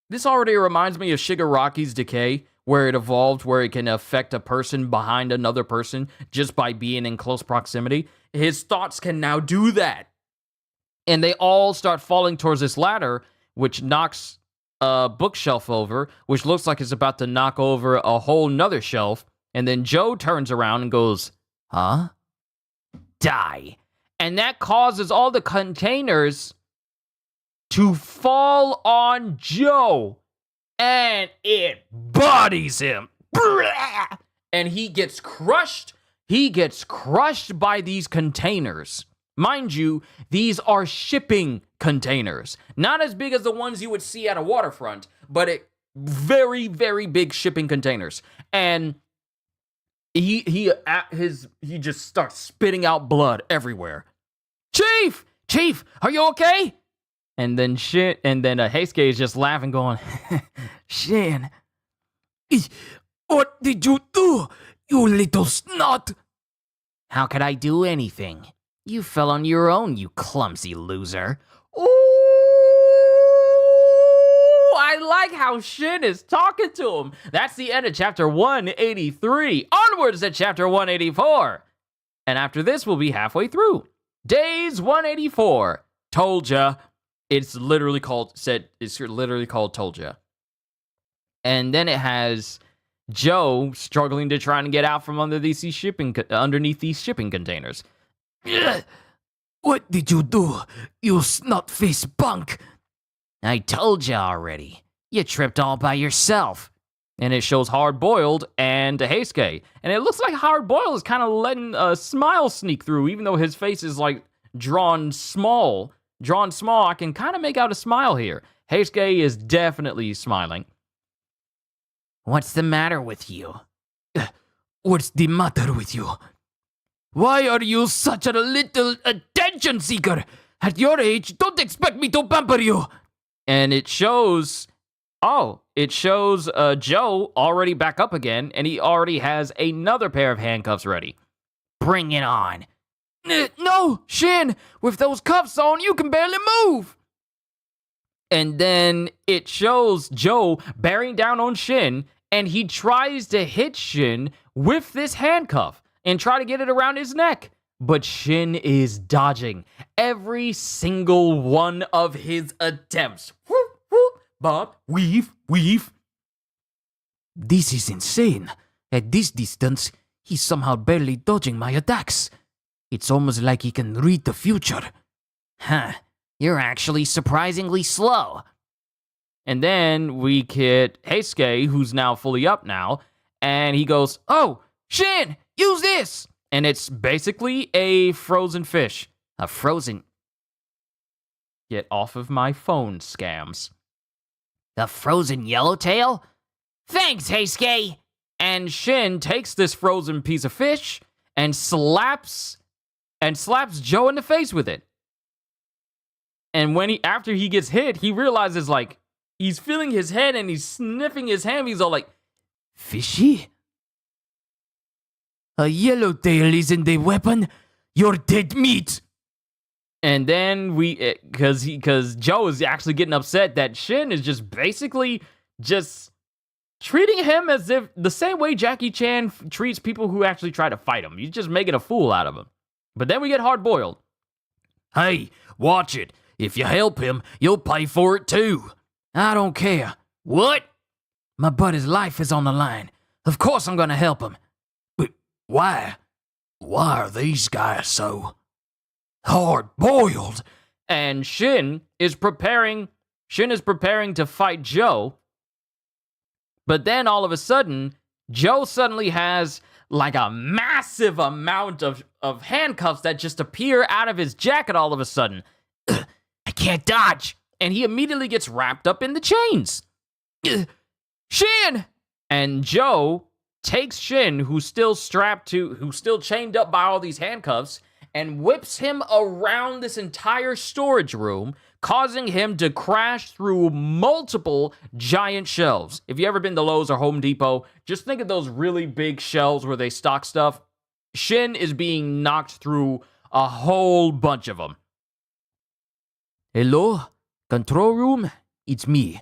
This already reminds me of Shigaraki's Decay, where it evolved where it can affect a person behind another person just by being in close proximity. His thoughts can now do that. And they all start falling towards this ladder, which knocks a bookshelf over, which looks like it's about to knock over a whole nother shelf. And then Joe turns around and goes, "Huh? Die." And that causes all the containers to fall on Joe. And it bodies him. And he gets crushed. He gets crushed by these containers. Mind you, these are shipping containers. Not as big as the ones you would see at a waterfront, but very, very big shipping containers. And he just starts spitting out blood everywhere. Chief, are you okay? And then Heisuke is just laughing, going, Shin,
What did you do, you little snot?
How could I do anything? You fell on your own, you clumsy loser.
ooh, I like how Shin is talking to him. That's the end of chapter 183. Onwards to chapter 184. And after this, we'll be halfway through. Days 184. Told ya. It's literally called Told Ya. And then it has Joe struggling to try and get out from underneath these shipping containers.
What did you do, you snot-faced punk?
I told you already. You tripped all by yourself.
And it shows Hard Boiled and Heisuke. And it looks like Hard Boiled is kind of letting a smile sneak through, even though his face is like drawn small. I can kind of make out a smile here. Heisuke is definitely smiling.
What's the matter with you?
What's the matter with you? Why are you such a little attention seeker? At your age, don't expect me to pamper you.
And it shows Joe already back up again, and he already has another pair of handcuffs ready.
Bring it on.
No, Shin, with those cuffs on, you can barely move.
And then it shows Joe bearing down on Shin, and he tries to hit Shin with this handcuff and try to get it around his neck. But Shin is dodging every single one of his attempts. Whoop, whoop, bob, weave.
This is insane. At this distance, he's somehow barely dodging my attacks. It's almost like he can read the future.
Huh. You're actually surprisingly slow.
And then we get Heisuke, who's now fully up now, and he goes, "Oh, Shin, use this!" And it's basically a frozen fish.
A frozen...
Get off of my phone, scams.
The frozen yellowtail?
Thanks, Heisuke! And Shin takes this frozen piece of fish and slaps Joe in the face with it. And after he gets hit, he realizes, like, he's feeling his head and he's sniffing his hand. He's all like,
fishy? A yellowtail isn't a weapon. You're dead meat.
and then because Joe is actually getting upset that Shin is just basically just treating him as if the same way Jackie Chan treats people who actually try to fight him. He's just making a fool out of him. But then we get Hard Boiled.
Hey, watch it. If you help him, you'll pay for it too. I don't care.
What?
My buddy's life is on the line. Of course I'm gonna help him. But why? Why are these guys so hard-boiled?
And Shin is preparing to fight Joe. But then all of a sudden, Joe suddenly has like a massive amount of handcuffs that just appear out of his jacket all of a sudden.
I can't dodge.
And he immediately gets wrapped up in the chains. Shin! And Joe takes Shin, who's still chained up by all these handcuffs, and whips him around this entire storage room, causing him to crash through multiple giant shelves. If you ever been to Lowe's or Home Depot, just think of those really big shelves where they stock stuff. Shin is being knocked through a whole bunch of them.
Hello? Control room? It's me.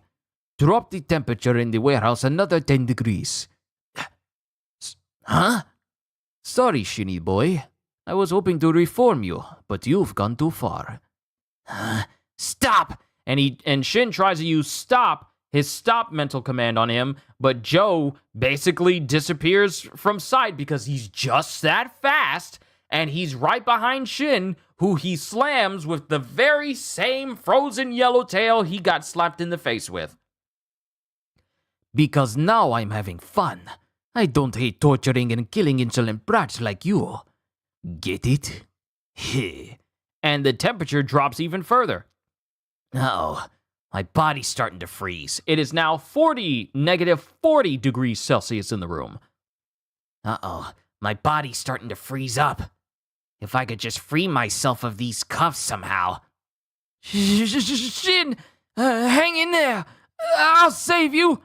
Drop the temperature in the warehouse another 10 degrees. Huh? Sorry, Shinny boy. I was hoping to reform you, but you've gone too far.
Stop! And Shin tries to use his stop mental command on him, but Joe basically disappears from sight because he's just that fast, and he's right behind Shin, who he slams with the very same frozen yellowtail he got slapped in the face with.
Because now I'm having fun. I don't hate torturing and killing insolent brats like you. Get it? Heh.
And the temperature drops even further.
Uh-oh. My body's starting to freeze.
It is now -40 degrees Celsius in the room.
Uh-oh. My body's starting to freeze up. If I could just free myself of these cuffs somehow.
Shin, hang in there. I'll save you.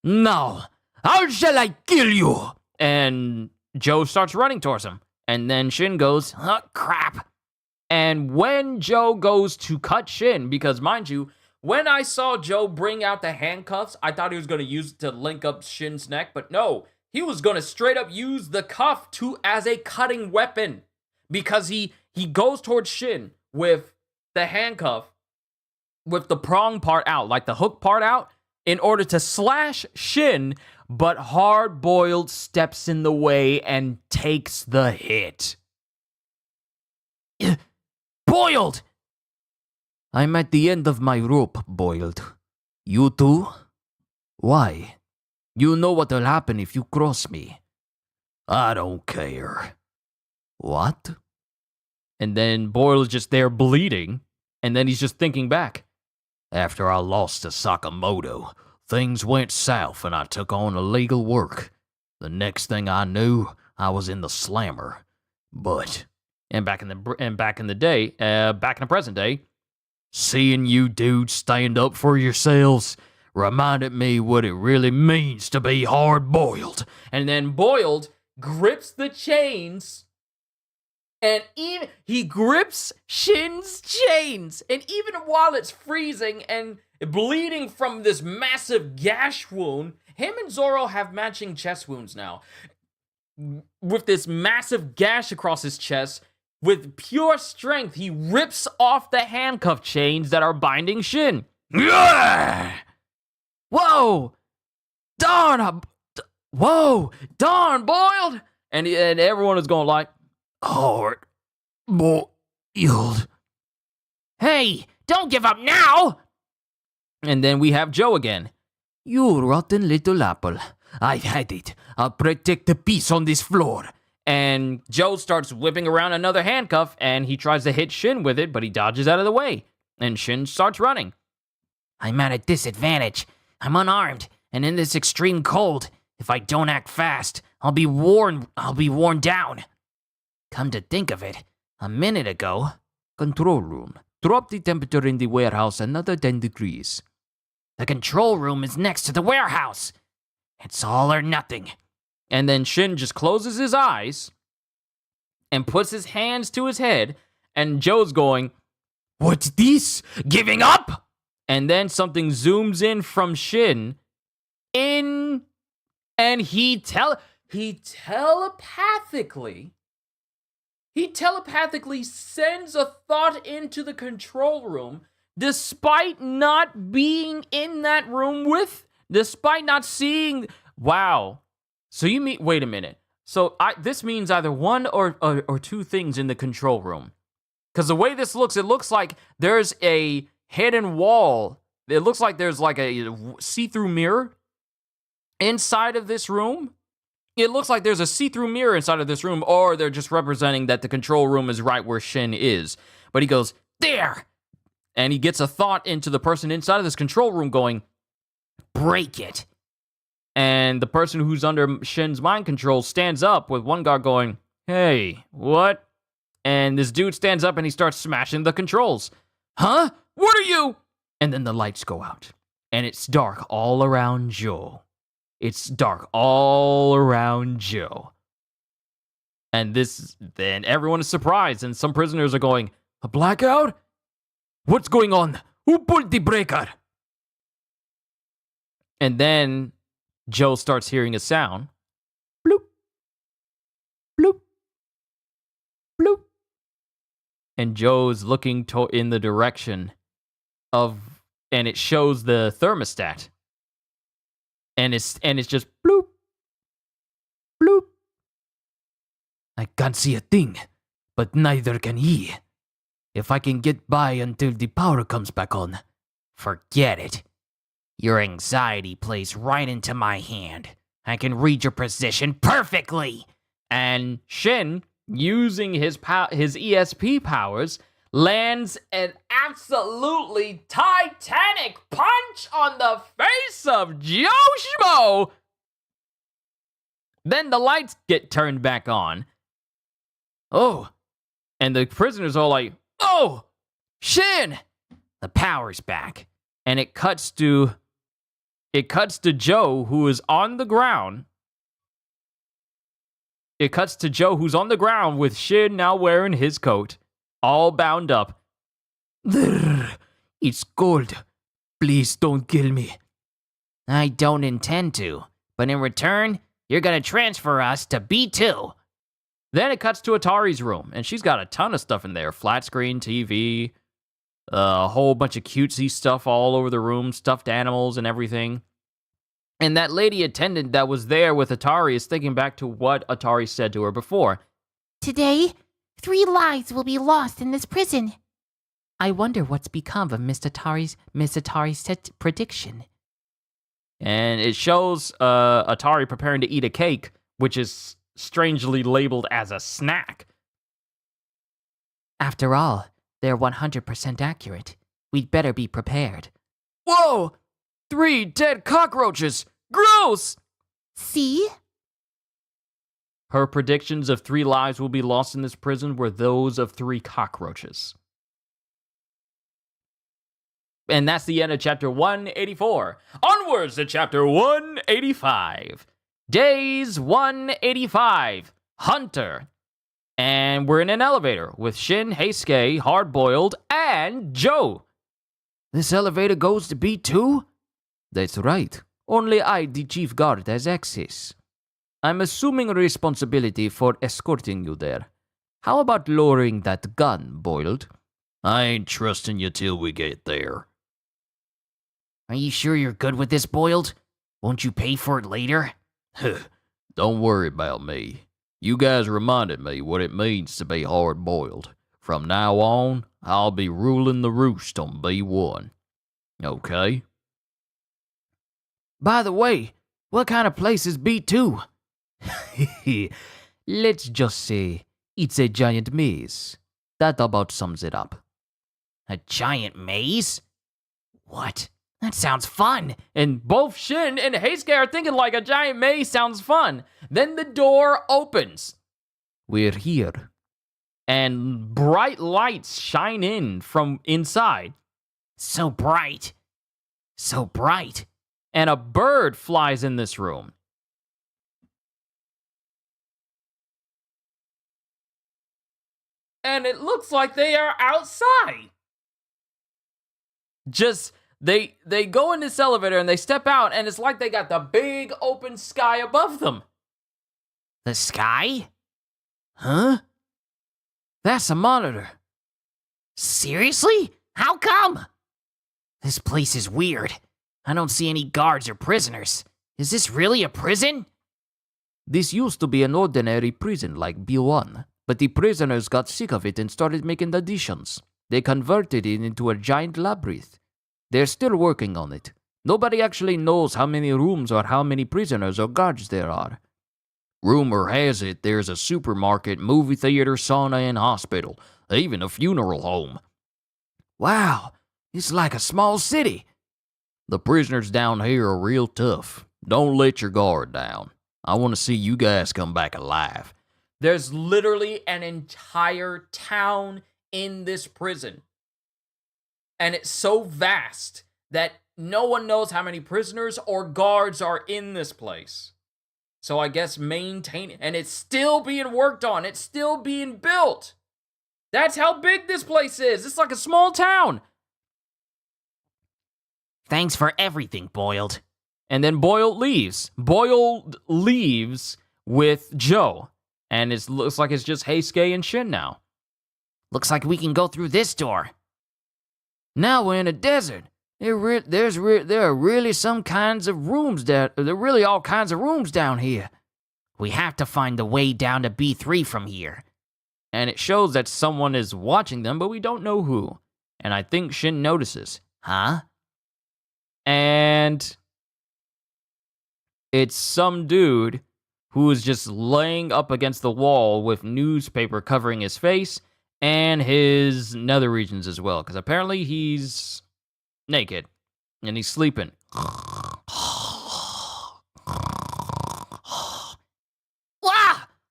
No, how shall I kill you? And Joe starts running towards him. And then Shin goes, oh, crap. And when Joe goes to cut Shin, because mind you, when I saw Joe bring out the handcuffs, I thought he was going to use it to link up Shin's neck, but no, he was going to straight up use the cuff as a cutting weapon, because he goes towards Shin with the handcuff, with the prong part out, like the hook part out, in order to slash Shin, but Hard-Boiled steps in the way and takes the hit.
Boiled!
I'm at the end of my rope, Boiled. You too? Why? You know what'll happen if you cross me.
I don't care.
What? And then Boiled is just there bleeding, and then he's just thinking back.
After I lost to Sakamoto, things went south and I took on illegal work. The next thing I knew, I was in the slammer. But...
And back in the present day,
seeing you dudes stand up for yourselves reminded me what it really means to be hard-boiled.
And then Boiled grips the chains, and even he grips Shin's chains, and even while it's freezing and bleeding from this massive gash wound, him and Zoro have matching chest wounds now. With this massive gash across his chest, with pure strength, he rips off the handcuff chains that are binding Shin. Whoa! Darn! Whoa! Darn, Boiled! And everyone is going like,
hard-boiled.
Hey, don't give up now!
And then we have Joe again.
You rotten little apple. I've had it. I'll protect the peace on this floor.
And Joe starts whipping around another handcuff, and he tries to hit Shin with it, but he dodges out of the way. And Shin starts running.
I'm at a disadvantage. I'm unarmed, and in this extreme cold, if I don't act fast, I'll be worn down. Come to think of it, a minute ago...
Control room. Drop the temperature in the warehouse another 10 degrees.
The control room is next to the warehouse. It's all or nothing.
And then Shin just closes his eyes and puts his hands to his head, and Joe's going,
What's this? Giving up?
And then something zooms in from Shin and he telepathically sends a thought into the control room, despite not being in that room despite not seeing. Wow. So you mean, wait a minute. So this means either one or two things in the control room. Because the way this looks, it looks like there's a hidden wall. It looks like there's like a see-through mirror inside of this room. It looks like there's a see-through mirror inside of this room, or they're just representing that the control room is right where Shin is. But he goes, there! And he gets a thought into the person inside of this control room going, break it. And the person who's under Shin's mind control stands up with one guard going, hey, what? And this dude stands up and he starts smashing the controls. Huh? What are you? And then the lights go out. And it's dark all around Joe. It's dark all around Joe. And then everyone is surprised, and some prisoners are going, a blackout? What's going on? Who pulled the breaker? And then Joe starts hearing a sound. Bloop. Bloop. Bloop. And Joe's looking in the direction of, and it shows the thermostat. And it's just bloop. Bloop.
I can't see a thing, but neither can he. If I can get by until the power comes back on.
Forget it. Your anxiety plays right into my hand. I can read your position perfectly.
And Shin, using his ESP powers, lands an absolutely titanic punch on the face of Joe Schmo. Then the lights get turned back on. Oh. And the prisoners are like, oh, Shin!
The power's back.
And it cuts to Joe, who is on the ground. It cuts to Joe, who's on the ground with Shin now wearing his coat, all bound up.
It's cold. Please don't kill me.
I don't intend to, but in return, you're gonna transfer us to B2.
Then it cuts to Atari's room, and she's got a ton of stuff in there. Flat screen TV, a whole bunch of cutesy stuff all over the room, stuffed animals and everything. And that lady attendant that was there with Atari is thinking back to what Atari said to her before.
Today, 3 lives will be lost in this prison.
I wonder what's become of Miss Atari's prediction.
And it shows Atari preparing to eat a cake, which is strangely labeled as a snack.
After all, they're 100% accurate. We'd better be prepared.
Whoa! 3 dead cockroaches! Gross!
See?
Her predictions of 3 lives will be lost in this prison were those of 3 cockroaches. And that's the end of chapter 184. Onwards to chapter 185. Days 185. Hunter. And we're in an elevator with Shin, Heisuke, Hardboiled, and Joe.
This elevator goes to B2? That's right. Only I, the chief guard, has access. I'm assuming responsibility for escorting you there. How about lowering that gun, Boiled? I ain't trusting you till we get there.
Are you sure you're good with this, Boiled? Won't you pay for it later?
Don't worry about me. You guys reminded me what it means to be hard-boiled. From now on, I'll be ruling the roost on B1. Okay?
By the way, what kind of place is B2?
Let's just say it's a giant maze. That about sums it up.
A giant maze? What? That sounds fun.
And both Shin and Heisuke are thinking like a giant maze sounds fun. Then the door opens.
We're here.
And bright lights shine in from inside.
So bright. So bright.
And a bird flies in this room. And it looks like they are outside. They go in this elevator and they step out, and it's like they got the big open sky above them.
The sky?
Huh? That's a monitor.
Seriously? How come? This place is weird. I don't see any guards or prisoners. Is this really a prison?
This used to be an ordinary prison like B1, but the prisoners got sick of it and started making additions. They converted it into a giant labyrinth. They're still working on it. Nobody actually knows how many rooms or how many prisoners or guards there are. Rumor has it there's a supermarket, movie theater, sauna, and hospital, even a funeral home. Wow, it's like a small city. The prisoners down here are real tough. Don't let your guard down. I want to see you guys come back alive.
There's literally an entire town in this prison. And it's so vast that no one knows how many prisoners or guards are in this place. So I guess maintain it. And it's still being worked on. It's still being built. That's how big this place is. It's like a small town.
Thanks for everything, Boiled.
And then Boiled leaves. Boiled leaves with Joe. And it looks like it's just Heisuke and Shin now.
Looks like we can go through this door.
Now we're in a desert. There are really some kinds of rooms there. There are really all kinds of rooms down here.
We have to find the way down to B3 from here.
And it shows that someone is watching them, but we don't know who. And I think Shin notices.
Huh?
And it's some dude who is just laying up against the wall with newspaper covering his face and his nether regions as well, because apparently he's naked and he's sleeping.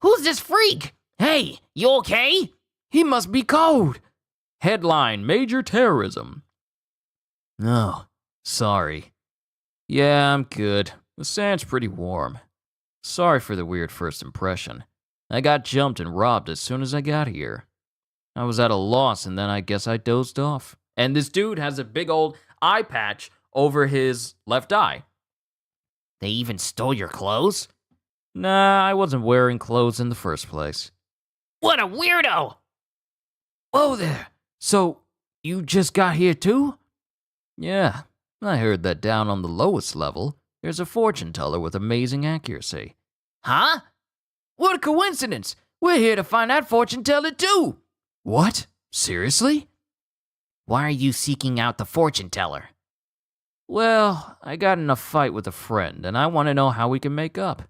Who's this freak? Hey, you okay?
He must be cold. Headline, Major Terrorism. Oh, sorry. Yeah, I'm good. The sand's pretty warm. Sorry for the weird first impression. I got jumped and robbed as soon as I got here. I was at a loss and then I guess I dozed off. And this dude has a big old eye patch over his left eye.
They even stole your clothes?
Nah, I wasn't wearing clothes in the first place.
What a weirdo!
Whoa there. So, you just got here too? Yeah, I heard that down on the lowest level, there's a fortune teller with amazing accuracy.
Huh? What a coincidence! We're here to find that fortune teller too!
What? Seriously?
Why are you seeking out the fortune teller?
Well, I got in a fight with a friend, and I want to know how we can make up.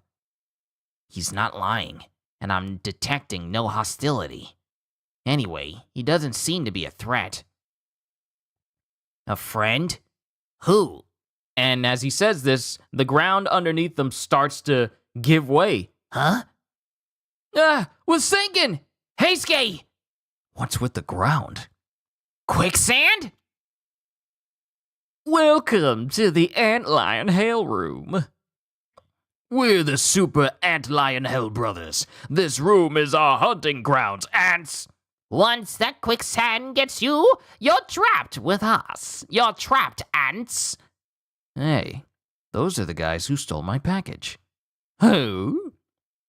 He's not lying, and I'm detecting no hostility. Anyway, he doesn't seem to be a threat. A friend? Who?
And as he says this, the ground underneath them starts to give way.
Huh? We're sinking! Heisuke!
What's with the ground?
Quicksand?
Welcome to the Antlion Hail Room.
We're the Super Antlion Hell Brothers. This room is our hunting grounds, ants.
Once that quicksand gets you, you're trapped with us. You're trapped, ants.
Hey, those are the guys who stole my package.
Who?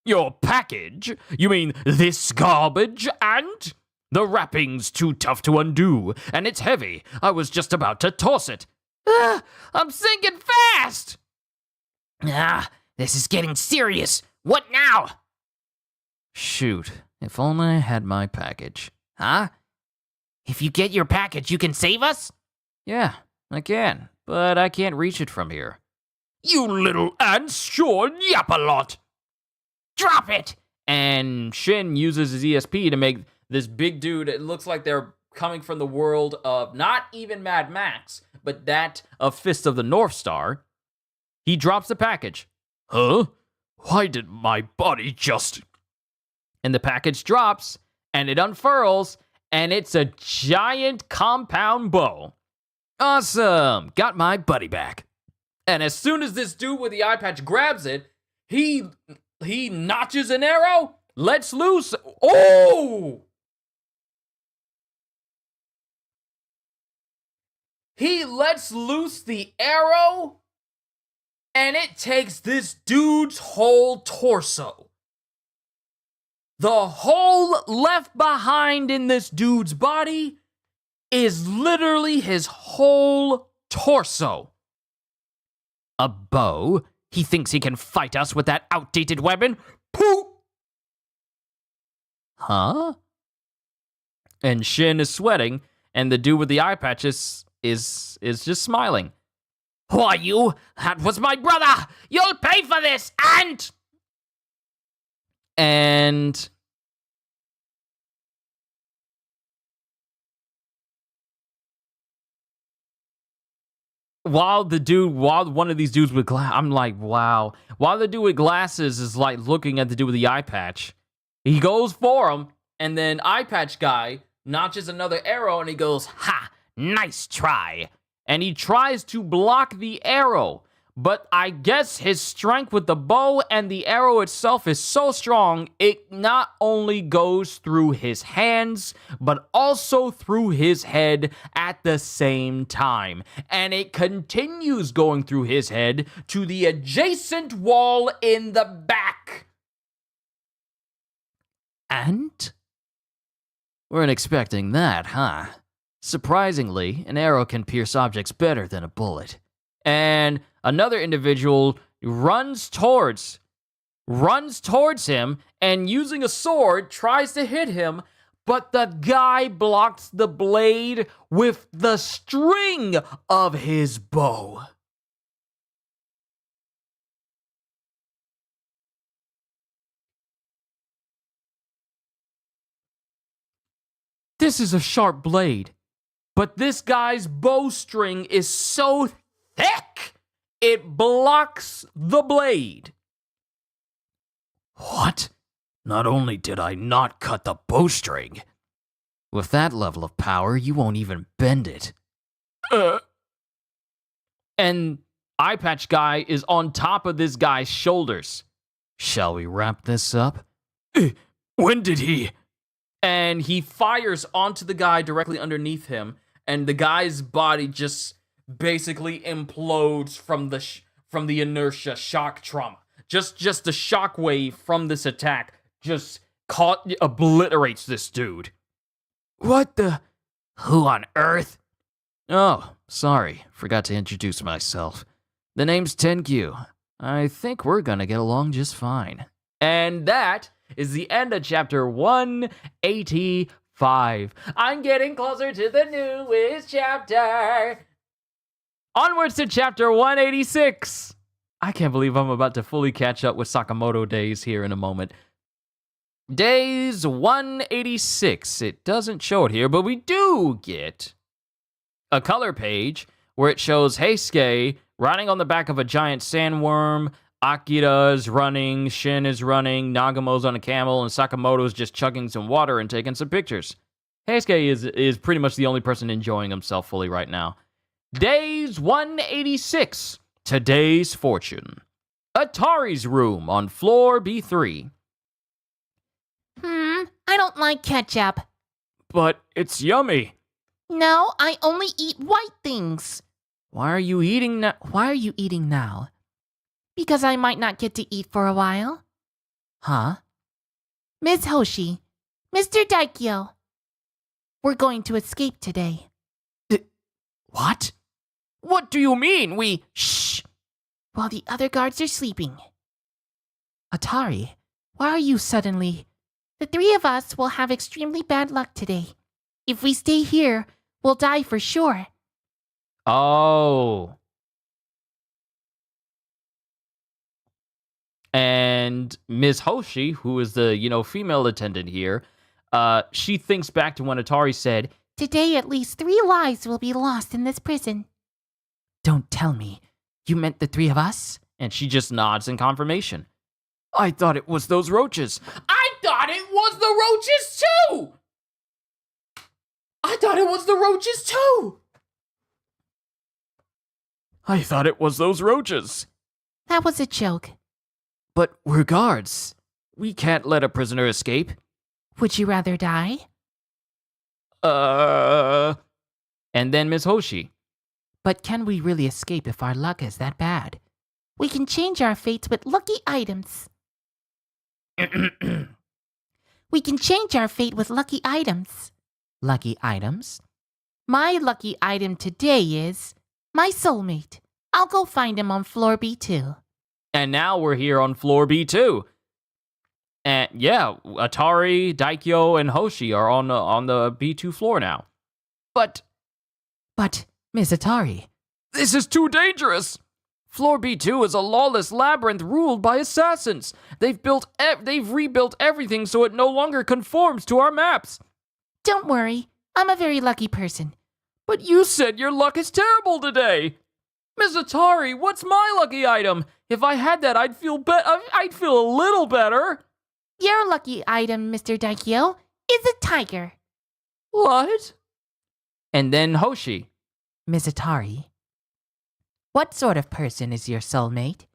Your package? You mean this garbage, ant? The wrapping's too tough to undo, and it's heavy. I was just about to toss it.
I'm sinking fast!
This is getting serious. What now?
Shoot, if only I had my package.
Huh? If you get your package, you can save us?
Yeah, I can, but I can't reach it from here.
You little ants sure yap a lot.
Drop it!
And Shin uses his ESP to make this big dude, it looks like they're coming from the world of not even Mad Max, but that of Fist of the North Star. He drops the package.
Huh? Why did my body just...
And the package drops, and it unfurls, and it's a giant compound bow. Awesome! Got my buddy back. And as soon as this dude with the eye patch grabs it, he notches an arrow, lets loose. Oh! He lets loose the arrow, and it takes this dude's whole torso. The hole left behind in this dude's body is literally his whole torso. A bow? He thinks he can fight us with that outdated weapon? Poop! Huh? And Shin is sweating, and the dude with the eye patches is just smiling.
Who are you? That was my brother! You'll pay for this, ant!
And while one of these dudes with I'm like, wow. While the dude with glasses is like looking at the dude with the eye patch, he goes for him, and then eye patch guy notches another arrow, and he goes, ha, nice try. And he tries to block the arrow. But I guess his strength with the bow and the arrow itself is so strong, it not only goes through his hands, but also through his head at the same time. And it continues going through his head to the adjacent wall in the back. And? Weren't expecting that, huh? Surprisingly, an arrow can pierce objects better than a bullet. And another individual runs towards him and using a sword tries to hit him, but the guy blocks the blade with the string of his bow. This is a sharp blade, but this guy's bowstring is so thick, it blocks the blade. What?
Not only did I not cut the bowstring,
With that level of power, you won't even bend it.
And Eye Patch Guy is on top of this guy's shoulders.
Shall we wrap this up?
when did he?
And he fires onto the guy directly underneath him, and the guy's body just basically implodes from the inertia, shock trauma. Just the shock wave from this attack just obliterates this dude.
What the? Who on earth? Oh, sorry. Forgot to introduce myself. The name's Tenkyu. I think we're gonna get along just fine.
And that is the end of chapter 185. I'm getting closer to the newest chapter. Onwards to chapter 186. I can't believe I'm about to fully catch up with Sakamoto Days here in a moment. Days 186. It doesn't show it here, but we do get a color page where it shows Heisuke riding on the back of a giant sandworm. Akira is running, Shin is running, Nagamo's on a camel, and Sakamoto's just chugging some water and taking some pictures. Heisuke is pretty much the only person enjoying himself fully right now. Days 186. Today's fortune. Atari's room on floor B3.
I don't like ketchup.
But it's yummy.
No, I only eat white things.
Why are you eating now?
Why are you eating now? Because I might not get to eat for a while.
Huh?
Miss Hoshi, Mr. Daikyo, we're going to escape today.
What? What do you mean? Shh!
While the other guards are sleeping. Atari, why are you suddenly... The three of us will have extremely bad luck today. If we stay here, we'll die for sure.
Oh. And Ms. Hoshi, who is the, female attendant here, she thinks back to when Atari said,
Today at least 3 lives will be lost in this prison.
Don't tell me. You meant the 3 of us?
And she just nods in confirmation. I thought it was those roaches. I thought it was the roaches too! I thought it was the roaches too! I thought it was those roaches.
That was a joke.
But we're guards. We can't let a prisoner escape.
Would you rather die?
And then Ms. Hoshi.
But can we really escape if our luck is that bad? We can change our fates with lucky items. We can change our fate with lucky items.
Lucky items?
My lucky item today is my soulmate. I'll go find him on floor B2.
And now we're here on floor B2. And yeah, Atari, Daikyo, and Hoshi are on the B2 floor now. But,
Miss Atari,
this is too dangerous. Floor B2 is a lawless labyrinth ruled by assassins. They've rebuilt everything so it no longer conforms to our maps.
Don't worry, I'm a very lucky person.
But you said your luck is terrible today. Ms. Atari, what's my lucky item? If I had that, I'd feel a little better.
Your lucky item, Mr. Daikyo, is a tiger.
What? And then Hoshi.
Miss Atari, what sort of person is your soulmate?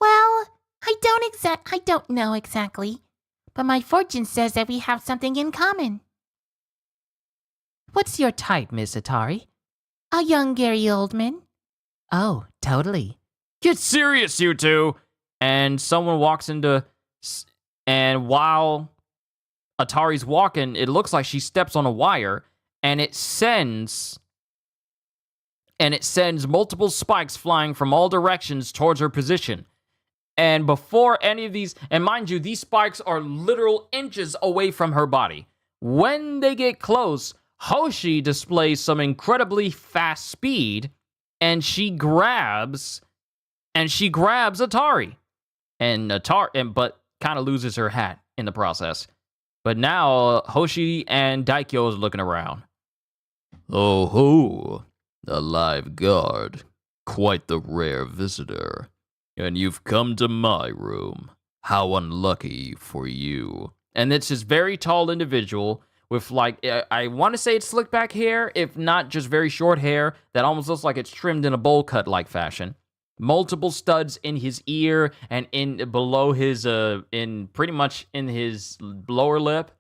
Well, I don't know exactly, but my fortune says that we have something in common.
What's your type, Miss Atari?
A young Gary Oldman.
Oh, totally.
Get serious, you two. And someone walks into... And while Atari's walking, it looks like she steps on a wire, and it sends multiple spikes flying from all directions towards her position. And before any of these, and mind you, these spikes are literal inches away from her body. When they get close, Hoshi displays some incredibly fast speed, and she grabs Atari. But kind of loses her hat in the process. But now Hoshi and Daikyo is looking around.
Oh ho, a live guard. Quite the rare visitor. And you've come to my room. How unlucky for you.
And it's this very tall individual with, like, I want to say it's slick back hair, if not just very short hair that almost looks like it's trimmed in a bowl cut like fashion. Multiple studs in his ear and in below his, in pretty much in his lower lip.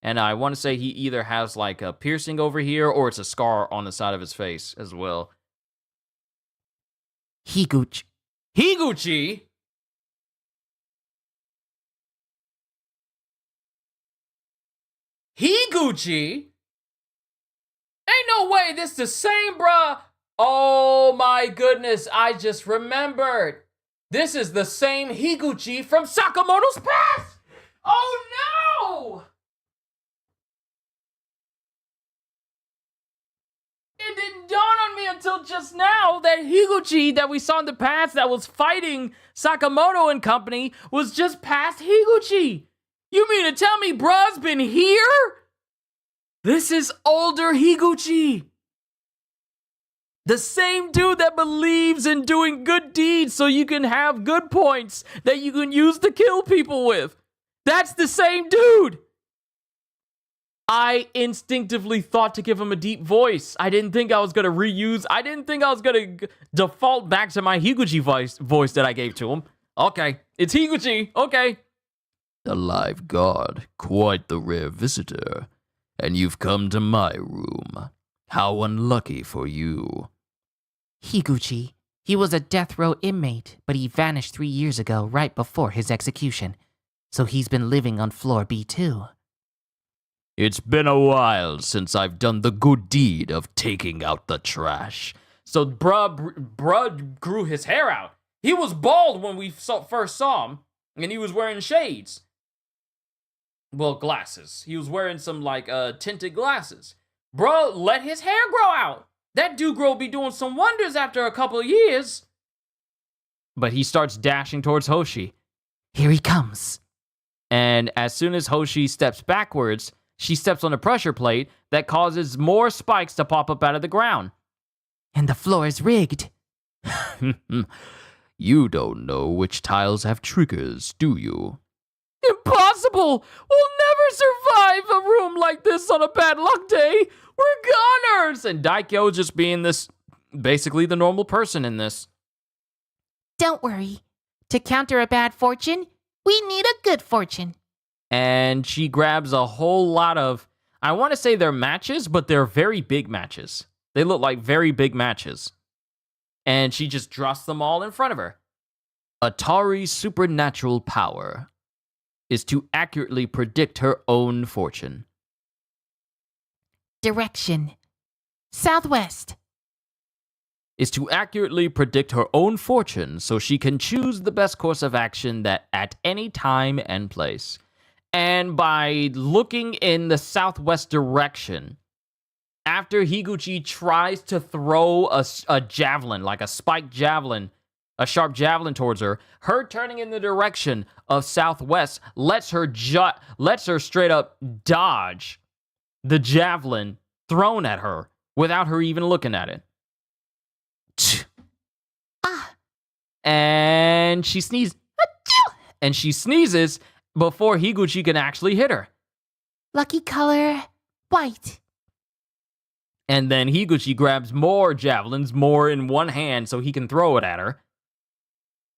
And I want to say he either has like a piercing over here or it's a scar on the side of his face as well.
Higuchi.
Higuchi? Higuchi? Ain't no way this the same, bruh. Oh my goodness, I just remembered. This is the same Higuchi from Sakamoto's past. Oh no! It didn't dawn on me until just now that Higuchi that we saw in the past that was fighting Sakamoto and company was just past Higuchi. You mean to tell me bruh's been here? This is older Higuchi. The same dude that believes in doing good deeds so you can have good points that you can use to kill people with. That's the same dude. I instinctively thought to give him a deep voice. I didn't think I was going to reuse. I didn't think I was going to default back to my Higuchi voice that I gave to him. Okay, it's Higuchi. Okay.
A live god, quite the rare visitor. And you've come to my room. How unlucky for you.
Higuchi. He was a death row inmate, but he vanished 3 years ago, right before his execution. So he's been living on floor B2.
It's been a while since I've done the good deed of taking out the trash.
So bruh grew his hair out. He was bald when we first saw him, and he was wearing shades. Well, glasses. He was wearing some, like, tinted glasses. Bro, let his hair grow out. That dude will be doing some wonders after a couple of years. But he starts dashing towards Hoshi.
Here he comes.
And as soon as Hoshi steps backwards, she steps on a pressure plate that causes more spikes to pop up out of the ground.
And the floor is rigged.
You don't know which tiles have triggers, do you?
Impossible! We'll never survive a room like this on a bad luck day! We're goners! And Daikyo just being this, basically the normal person in this.
Don't worry. To counter a bad fortune, we need a good fortune.
And she grabs a whole lot of, I want to say they're matches, but they're very big matches. They look like very big matches. And she just drops them all in front of her.
Atari's supernatural power is to accurately predict her own fortune.
Direction. Southwest.
Is to accurately predict her own fortune so she can choose the best course of action that at any time and place.
And by looking in the southwest direction, after Higuchi tries to throw a javelin, like a spiked javelin, a sharp javelin towards her, her turning in the direction of southwest lets her straight up dodge the javelin thrown at her without her even looking at it. And she sneezes. And she sneezes before Higuchi can actually hit her.
Lucky color, white.
And then Higuchi grabs more javelins, more in one hand, so he can throw it at her.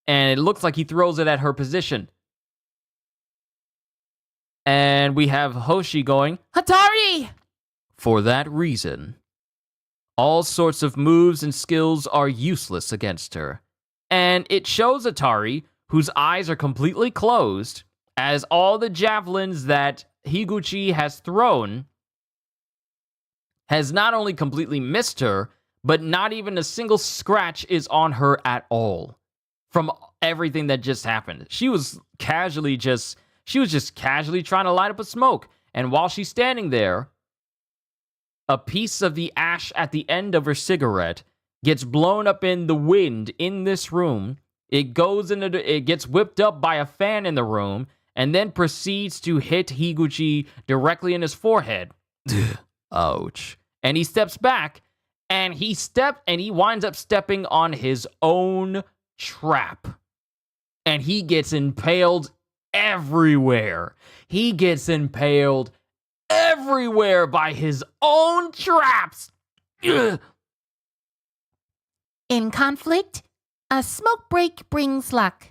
And it looks like he throws it at her position. And we have Hoshi going, Hatari!
For that reason, all sorts of moves and skills are useless against her.
And it shows Atari, whose eyes are completely closed, as all the javelins that Higuchi has thrown has not only completely missed her, but not even a single scratch is on her at all from everything that just happened. She was just casually trying to light up a smoke. And while she's standing there, a piece of the ash at the end of her cigarette gets blown up in the wind in this room. It gets whipped up by a fan in the room and then proceeds to hit Higuchi directly in his forehead.
Ouch.
And he steps back and he winds up stepping on his own trap. And he gets impaled everywhere. He gets impaled everywhere by his own traps. Ugh.
In conflict, a smoke break brings luck.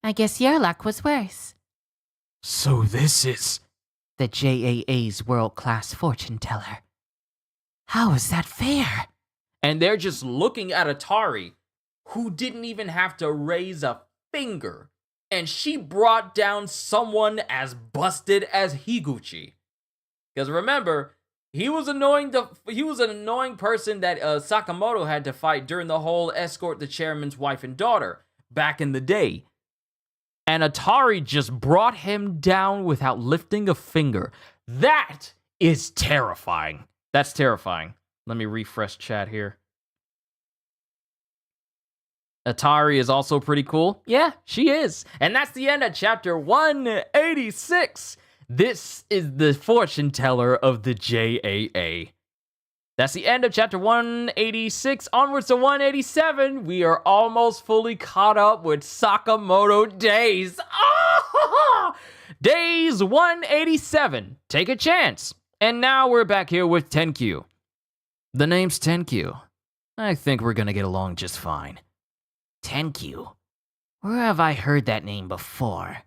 I guess your luck was worse.
So this is...
The JAA's world-class fortune teller. How is that fair?
And they're just looking at Atari, who didn't even have to raise a finger. And she brought down someone as busted as Higuchi. Because remember, he was an annoying person that Sakamoto had to fight during the whole escort the chairman's wife and daughter back in the day. And Atari just brought him down without lifting a finger. That is terrifying. That's terrifying. Let me refresh chat here. Atari is also pretty cool. Yeah, she is. And that's the end of chapter 186. This is the fortune teller of the JAA. That's the end of chapter 186. Onwards to 187. We are almost fully caught up with Sakamoto Days. Oh! Days 187. Take a chance. And now we're back here with Tenkyu. The name's Tenkyu. I think we're gonna get along just fine.
Tenkyu? Where have I heard that name before?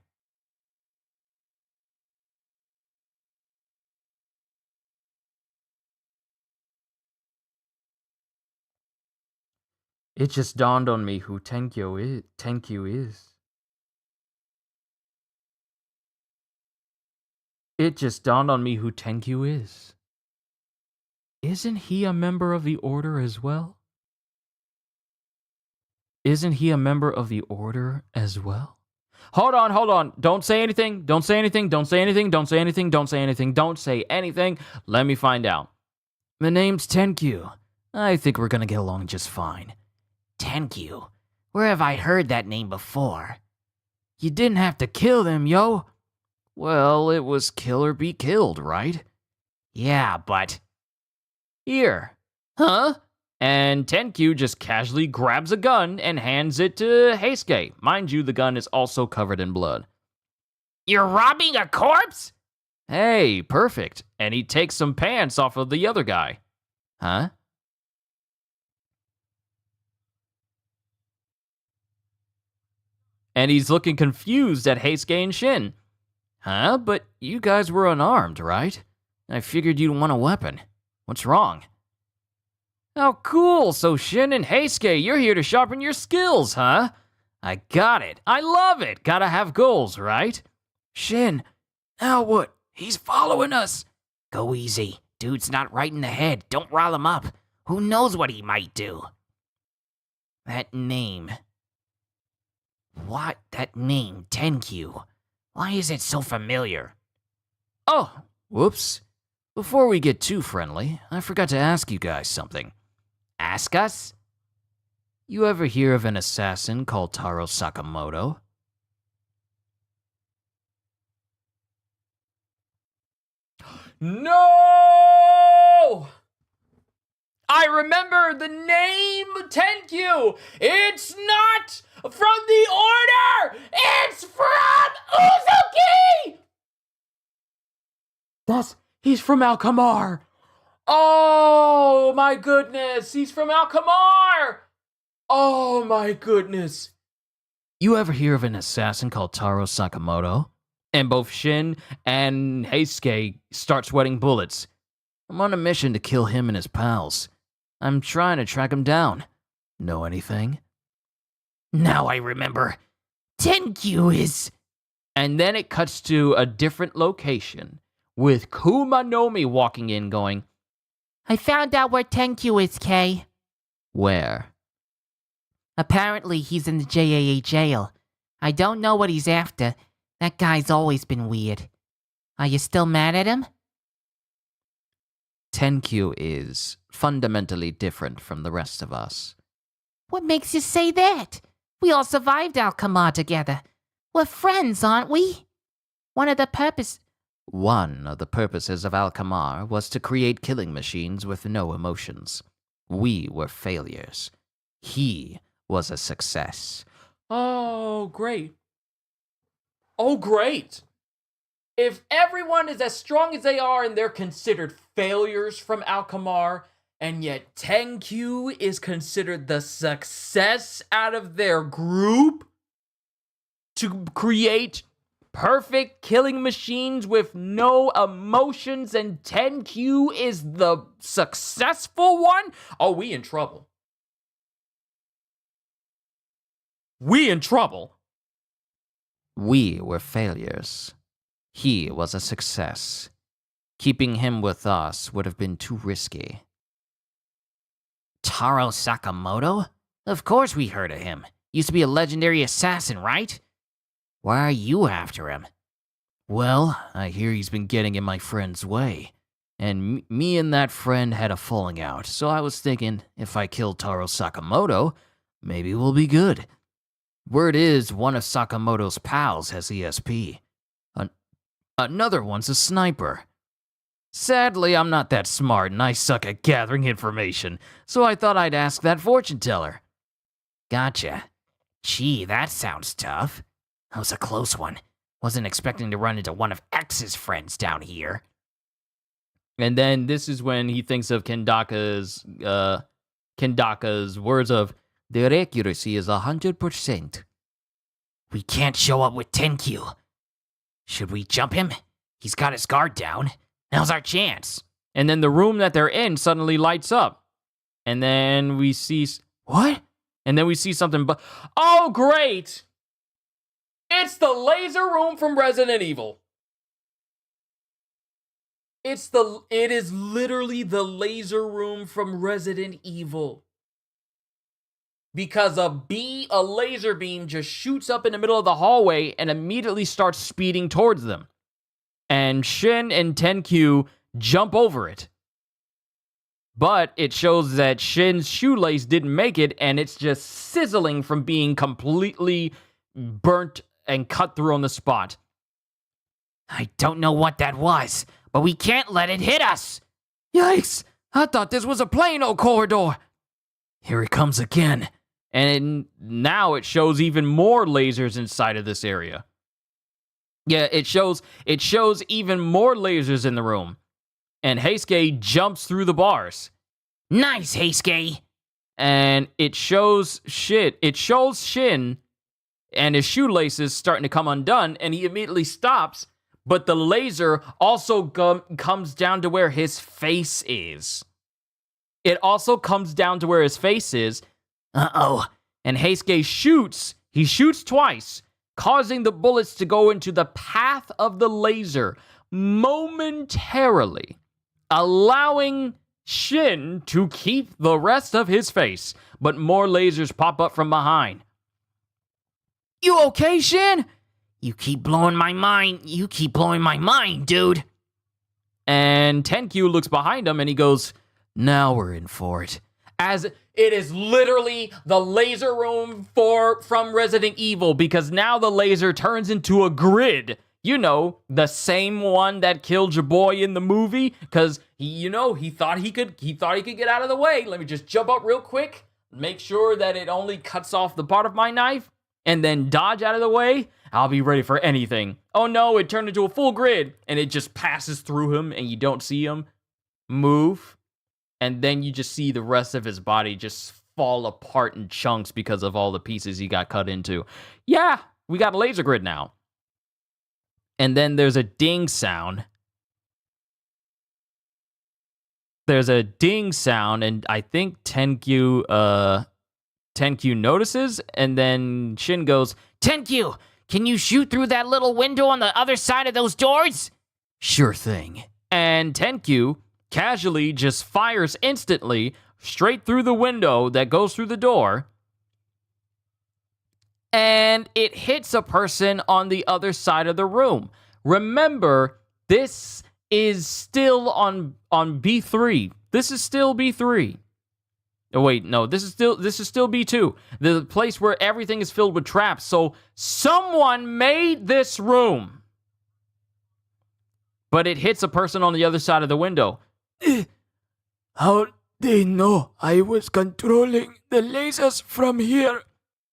It just dawned on me who Tenkyu is. It just dawned on me who Tenkyu is. Isn't he a member of the Order as well? Isn't he a member of the Order as well? Hold on. Don't say anything. Don't say anything. Don't say anything. Don't say anything. Don't say anything. Don't say anything. Let me find out. The name's Tenkyu. I think we're gonna get along just fine.
Tenkyu? Where have I heard that name before?
You didn't have to kill them, yo. Well, it was kill or be killed, right?
Yeah, but...
Here. Huh? And Tenkyu just casually grabs a gun and hands it to Heisuke. Mind you, the gun is also covered in blood.
You're robbing a corpse?
Hey, perfect. And he takes some pants off of the other guy. Huh? And he's looking confused at Heisuke and Shin. Huh? But you guys were unarmed, right? I figured you'd want a weapon. What's wrong? Oh, cool. So Shin and Heisuke, you're here to sharpen your skills, huh? I got it. I love it. Gotta have goals, right?
Shin, now what? He's following us. Go easy. Dude's not right in the head. Don't rile him up. Who knows what he might do? That name. What? That name, Tenkyu. Why is it so familiar?
Oh, whoops. Before we get too friendly, I forgot to ask you guys something.
Ask us?
You ever hear of an assassin called Taro Sakamoto? No! I remember the name Tenkyu! It's not from the Order! It's from Uzuki! He's from Alkamar! Oh my goodness, he's from Alkamar! Oh my goodness. You ever hear of an assassin called Taro Sakamoto? And both Shin and Heisuke start sweating bullets. I'm on a mission to kill him and his pals. I'm trying to track him down. Know anything?
Now I remember. Tenkyu is...
And then it cuts to a different location, with Kumanomi walking in going,
I found out where Tenkyu is, Kay.
Where?
Apparently he's in the JAA jail. I don't know what he's after. That guy's always been weird. Are you still mad at him?
Tenkyu is fundamentally different from the rest of us.
What makes you say that? We all survived Alkamar together. We're friends, aren't we? One of the purposes
of Alkamar was to create killing machines with no emotions. We were failures. He was a success. Oh, great. Oh, great. If everyone is as strong as they are and they're considered failures from Alkmaar, and yet Tenkyu is considered the success out of their group to create perfect killing machines with no emotions, and Tenkyu is the successful one, oh, we in trouble. We in trouble.
We were failures. He was a success. Keeping him with us would have been too risky. Taro Sakamoto? Of course we heard of him. Used to be a legendary assassin, right? Why are you after him? Well, I hear he's been getting in my friend's way. And me and that friend had a falling out, so I was thinking if I kill Taro Sakamoto, maybe we'll be good. Word is one of Sakamoto's pals has ESP. Another one's a sniper. Sadly, I'm not that smart and I suck at gathering information, so I thought I'd ask that fortune teller. Gotcha. Gee, that sounds tough. That was a close one. Wasn't expecting to run into one of X's friends down here.
And then this is when he thinks of Kendaka's words of, their accuracy is 100%.
We can't show up with Tenkyu. Should we jump him? He's got his guard down. Now's our chance.
And then the room that they're in suddenly lights up. And then we see... What? And then we see something... Oh, great! It's the laser room from Resident Evil. It is literally the laser room from Resident Evil. Because a laser beam just shoots up in the middle of the hallway and immediately starts speeding towards them. And Shin and Tenkyu jump over it. But it shows that Shin's shoelace didn't make it, and it's just sizzling from being completely burnt and cut through on the spot.
I don't know what that was, but we can't let it hit us.
Yikes! I thought this was a plain old corridor.
Here it comes again.
And now it shows even more lasers inside of this area. Yeah, it shows even more lasers in the room. And Heisuke jumps through the bars.
Nice, Heisuke.
And it shows Shin and his shoelaces starting to come undone, and he immediately stops, but the laser also comes down to where his face is. It also comes down to where his face is.
Uh-oh.
And Heisuke shoots. He shoots twice, causing the bullets to go into the path of the laser momentarily, allowing Shin to keep the rest of his face. But more lasers pop up from behind. You okay, Shin?
You keep blowing my mind. You keep blowing my mind, dude.
And Tenkyu looks behind him and he goes, now we're in for it. As it is literally the laser room from Resident Evil, because now the laser turns into a grid. You know, the same one that killed your boy in the movie, because he thought he could get out of the way. Let me just jump up real quick, make sure that it only cuts off the part of my knife, and then dodge out of the way. I'll be ready for anything. Oh no, it turned into a full grid, and it just passes through him, and you don't see him move. And then you just see the rest of his body just fall apart in chunks because of all the pieces he got cut into. Yeah, we got a laser grid now. And then there's a ding sound. There's a ding sound, and I think Tenkyu notices, and then Shin goes,
Tenkyu, can you shoot through that little window on the other side of those doors?
Sure thing. And Tenkyu casually just fires instantly straight through the window that goes through the door, and it hits a person on the other side of the room. Remember, this is still on B3. This is still B3. Oh wait, no, this is still B2. The place where everything is filled with traps. So someone made this room. But it hits a person on the other side of the window.
How they know I was controlling the lasers from here?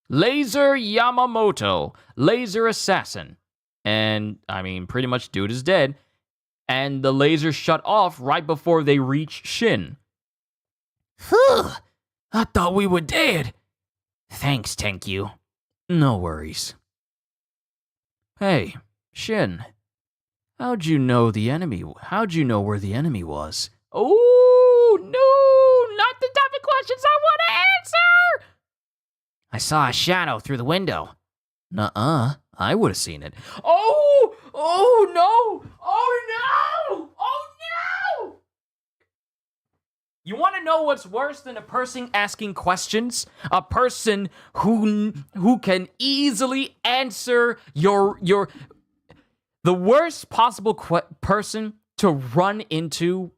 Laser Yamamoto, laser assassin. And, I mean, pretty much dude is dead. And the laser shut off right before they reach Shin.
Phew! I thought we were dead.
Thanks, thank you.
No worries. Hey, Shin. How'd you know where the enemy was? Oh, no! Not the type of questions I want to answer!
I saw a shadow through the window.
Nuh-uh. I would have seen it. Oh! Oh, no! Oh, no! Oh, no! You want to know what's worse than a person asking questions? A person who can easily answer your the worst possible person to run into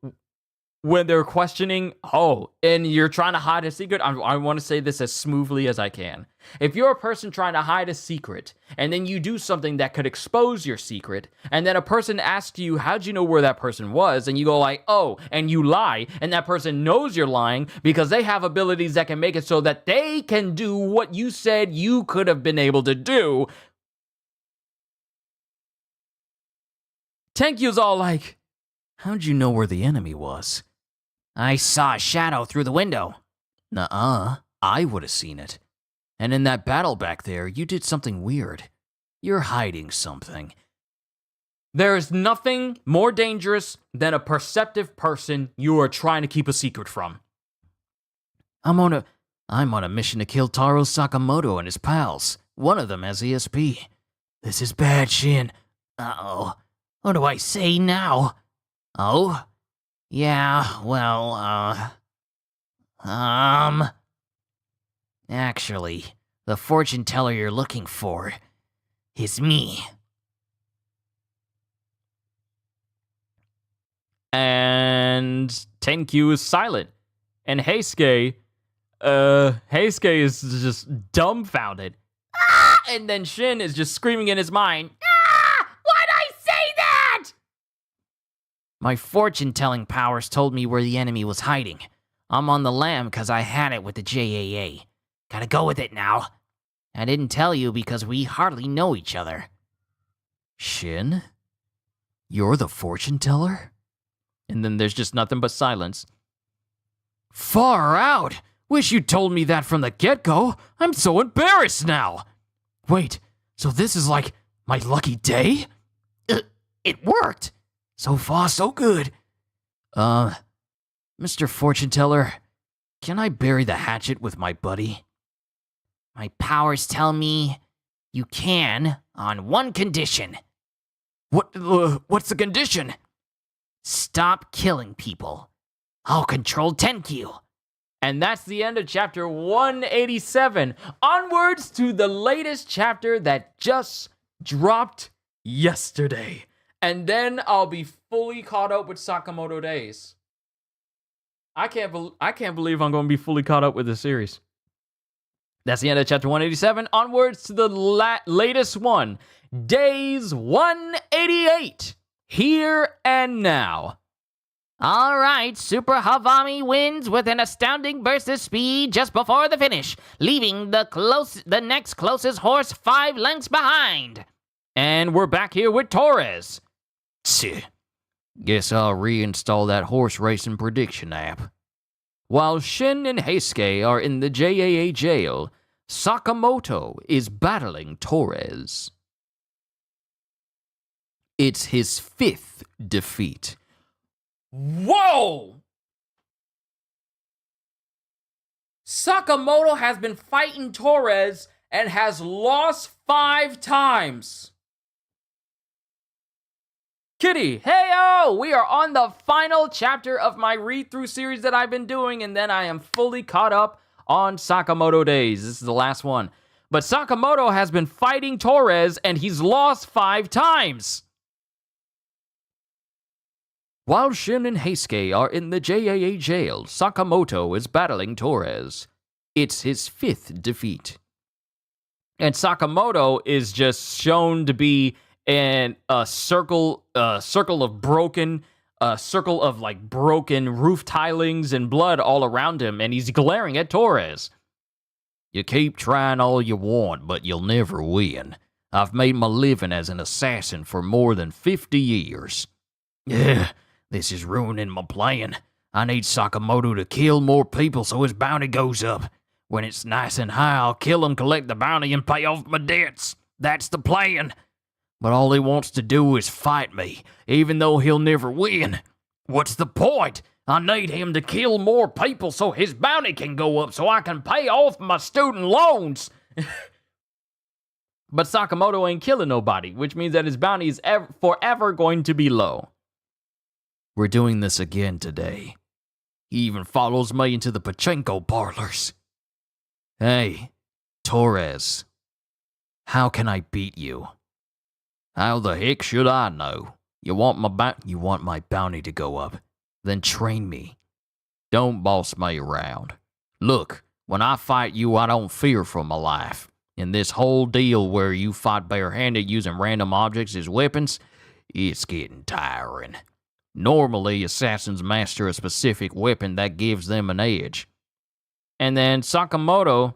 when they're questioning, and you're trying to hide a secret. I want to say this as smoothly as I can. If you're a person trying to hide a secret, and then you do something that could expose your secret, and then a person asks you, how'd you know where that person was? And you go like, oh, and you lie, and that person knows you're lying because they have abilities that can make it so that they can do what you said you could have been able to do. Tenkyu's all like, how'd you know where the enemy was?
I saw a shadow through the window.
Nuh-uh. I would have seen it. And in that battle back there, you did something weird. You're hiding something. There is nothing more dangerous than a perceptive person you are trying to keep a secret from. I'm on a mission to kill Taro Sakamoto and his pals. One of them has ESP.
This is bad, Shin.
Uh-oh. What do I say now? Oh? Yeah, well, actually, the fortune teller you're looking for is me.
And Tenkyu is silent. And Heisuke is just dumbfounded. Ah! And then Shin is just screaming in his mind, ah! Why'd I say that?
My fortune-telling powers told me where the enemy was hiding. I'm on the lam because I had it with the JAA. Gotta go with it now. I didn't tell you because we hardly know each other.
Shin? You're the fortune teller? And then there's just nothing but silence. Far out! Wish you told me that from the get-go. I'm so embarrassed now. Wait, so this is like my lucky day?
It worked!
So far, so good.
Mr. Fortune Teller, can I bury the hatchet with my buddy?
My powers tell me you can on one condition.
What's the condition?
Stop killing people. I'll control Tenkyu.
And that's the end of chapter 187. Onwards to the latest chapter that just dropped yesterday. And then I'll be fully caught up with Sakamoto Days. I can't believe I'm going to be fully caught up with this series. That's the end of chapter 187. Onwards to the latest one. Days 188. Here and now.
All right, Super Havami wins with an astounding burst of speed just before the finish, leaving the next closest horse 5 lengths behind.
And we're back here with Torres.
Guess I'll reinstall that horse racing prediction app.
While Shin and Heisuke are in the JAA jail, Sakamoto is battling Torres. It's his 5th defeat. Whoa! Sakamoto has been fighting Torres and has lost 5 times. Kitty, heyo! We are on the final chapter of my read-through series that I've been doing, and then I am fully caught up on Sakamoto Days. This is the last one. But Sakamoto has been fighting Torres, and he's lost 5 times. While Shin and Heisuke are in the JAA jail, Sakamoto is battling Torres. It's his 5th defeat. And Sakamoto is just shown to be in a circle of broken roof tilings and blood all around him, and he's glaring at Torres.
You keep trying all you want, but you'll never win. I've made my living as an assassin for more than 50 years. Yeah, this is ruining my plan. I need Sakamoto to kill more people so his bounty goes up. When it's nice and high, I'll kill him, collect the bounty, and pay off my debts. That's the plan. But all he wants to do is fight me, even though he'll never win. What's the point? I need him to kill more people so his bounty can go up so I can pay off my student loans.
But Sakamoto ain't killing nobody, which means that his bounty is forever going to be low.
We're doing this again today. He even follows me into the pachinko parlors. Hey, Torres, how can I beat you? How the heck should I know? You want my bounty to go up? Then train me. Don't boss me around. Look, when I fight you, I don't fear for my life. And this whole deal where you fight barehanded using random objects as weapons, it's getting tiring. Normally, assassins master a specific weapon that gives them an edge.
And then Sakamoto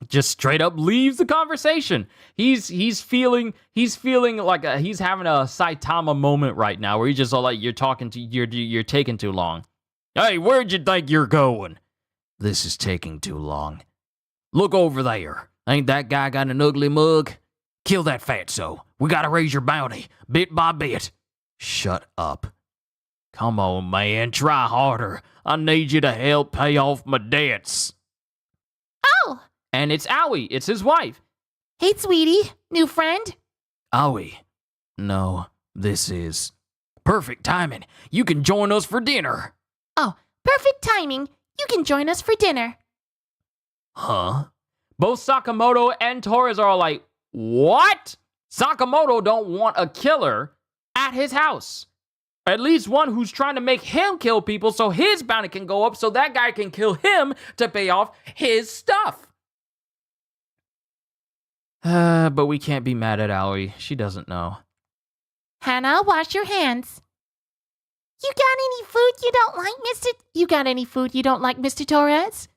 just straight up leaves the conversation. He's feeling like he's having a Saitama moment right now, where he's just all like, you're taking too long.
Hey, where'd you think you're going? This is taking too long. Look over there. Ain't that guy got an ugly mug? Kill that fatso. We gotta raise your bounty, bit by bit. Shut up. Come on, man, try harder. I need you to help pay off my debts.
Oh!
And it's Aoi. It's his wife.
Hey, sweetie. New friend?
Aoi. No, this is perfect timing. You can join us for dinner.
Oh, perfect timing. You can join us for dinner.
Huh?
Both Sakamoto and Torres are all like, what? Sakamoto don't want a killer at his house. At least one who's trying to make him kill people so his bounty can go up so that guy can kill him to pay off his stuff. But we can't be mad at Aoi. She doesn't know.
Hannah, wash your hands. You got any food you don't like, Mr. Torres?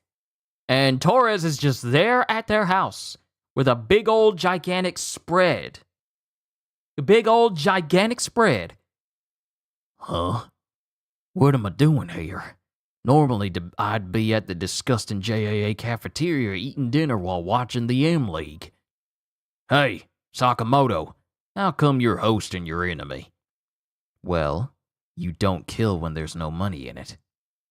And Torres is just there at their house with a big old gigantic spread. A big old gigantic spread.
Huh? What am I doing here? Normally, I'd be at the disgusting JAA cafeteria eating dinner while watching the M-League. Hey, Sakamoto, how come you're hosting your enemy? Well, you don't kill when there's no money in it.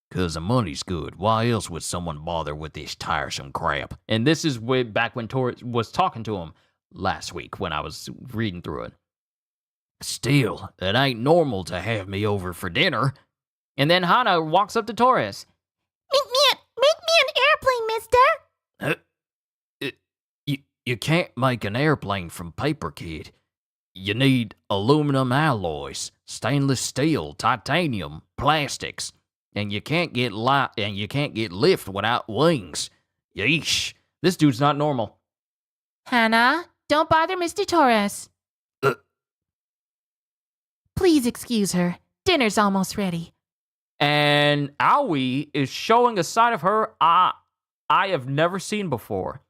'Cause the money's good. Why else would someone bother with this tiresome crap?
And this is way back when Torres was talking to him last week when I was reading through it.
Still, it ain't normal to have me over for dinner.
And then Hana walks up to Torres.
Make me an airplane, mister.
You can't make an airplane from paper, kid. You need aluminum alloys, stainless steel, titanium, plastics, and you can't get lift without wings. Yeesh,
this dude's not normal.
Hannah, don't bother Mr. Torres. Please excuse her. Dinner's almost ready.
And Aoi is showing a side of her I have never seen before.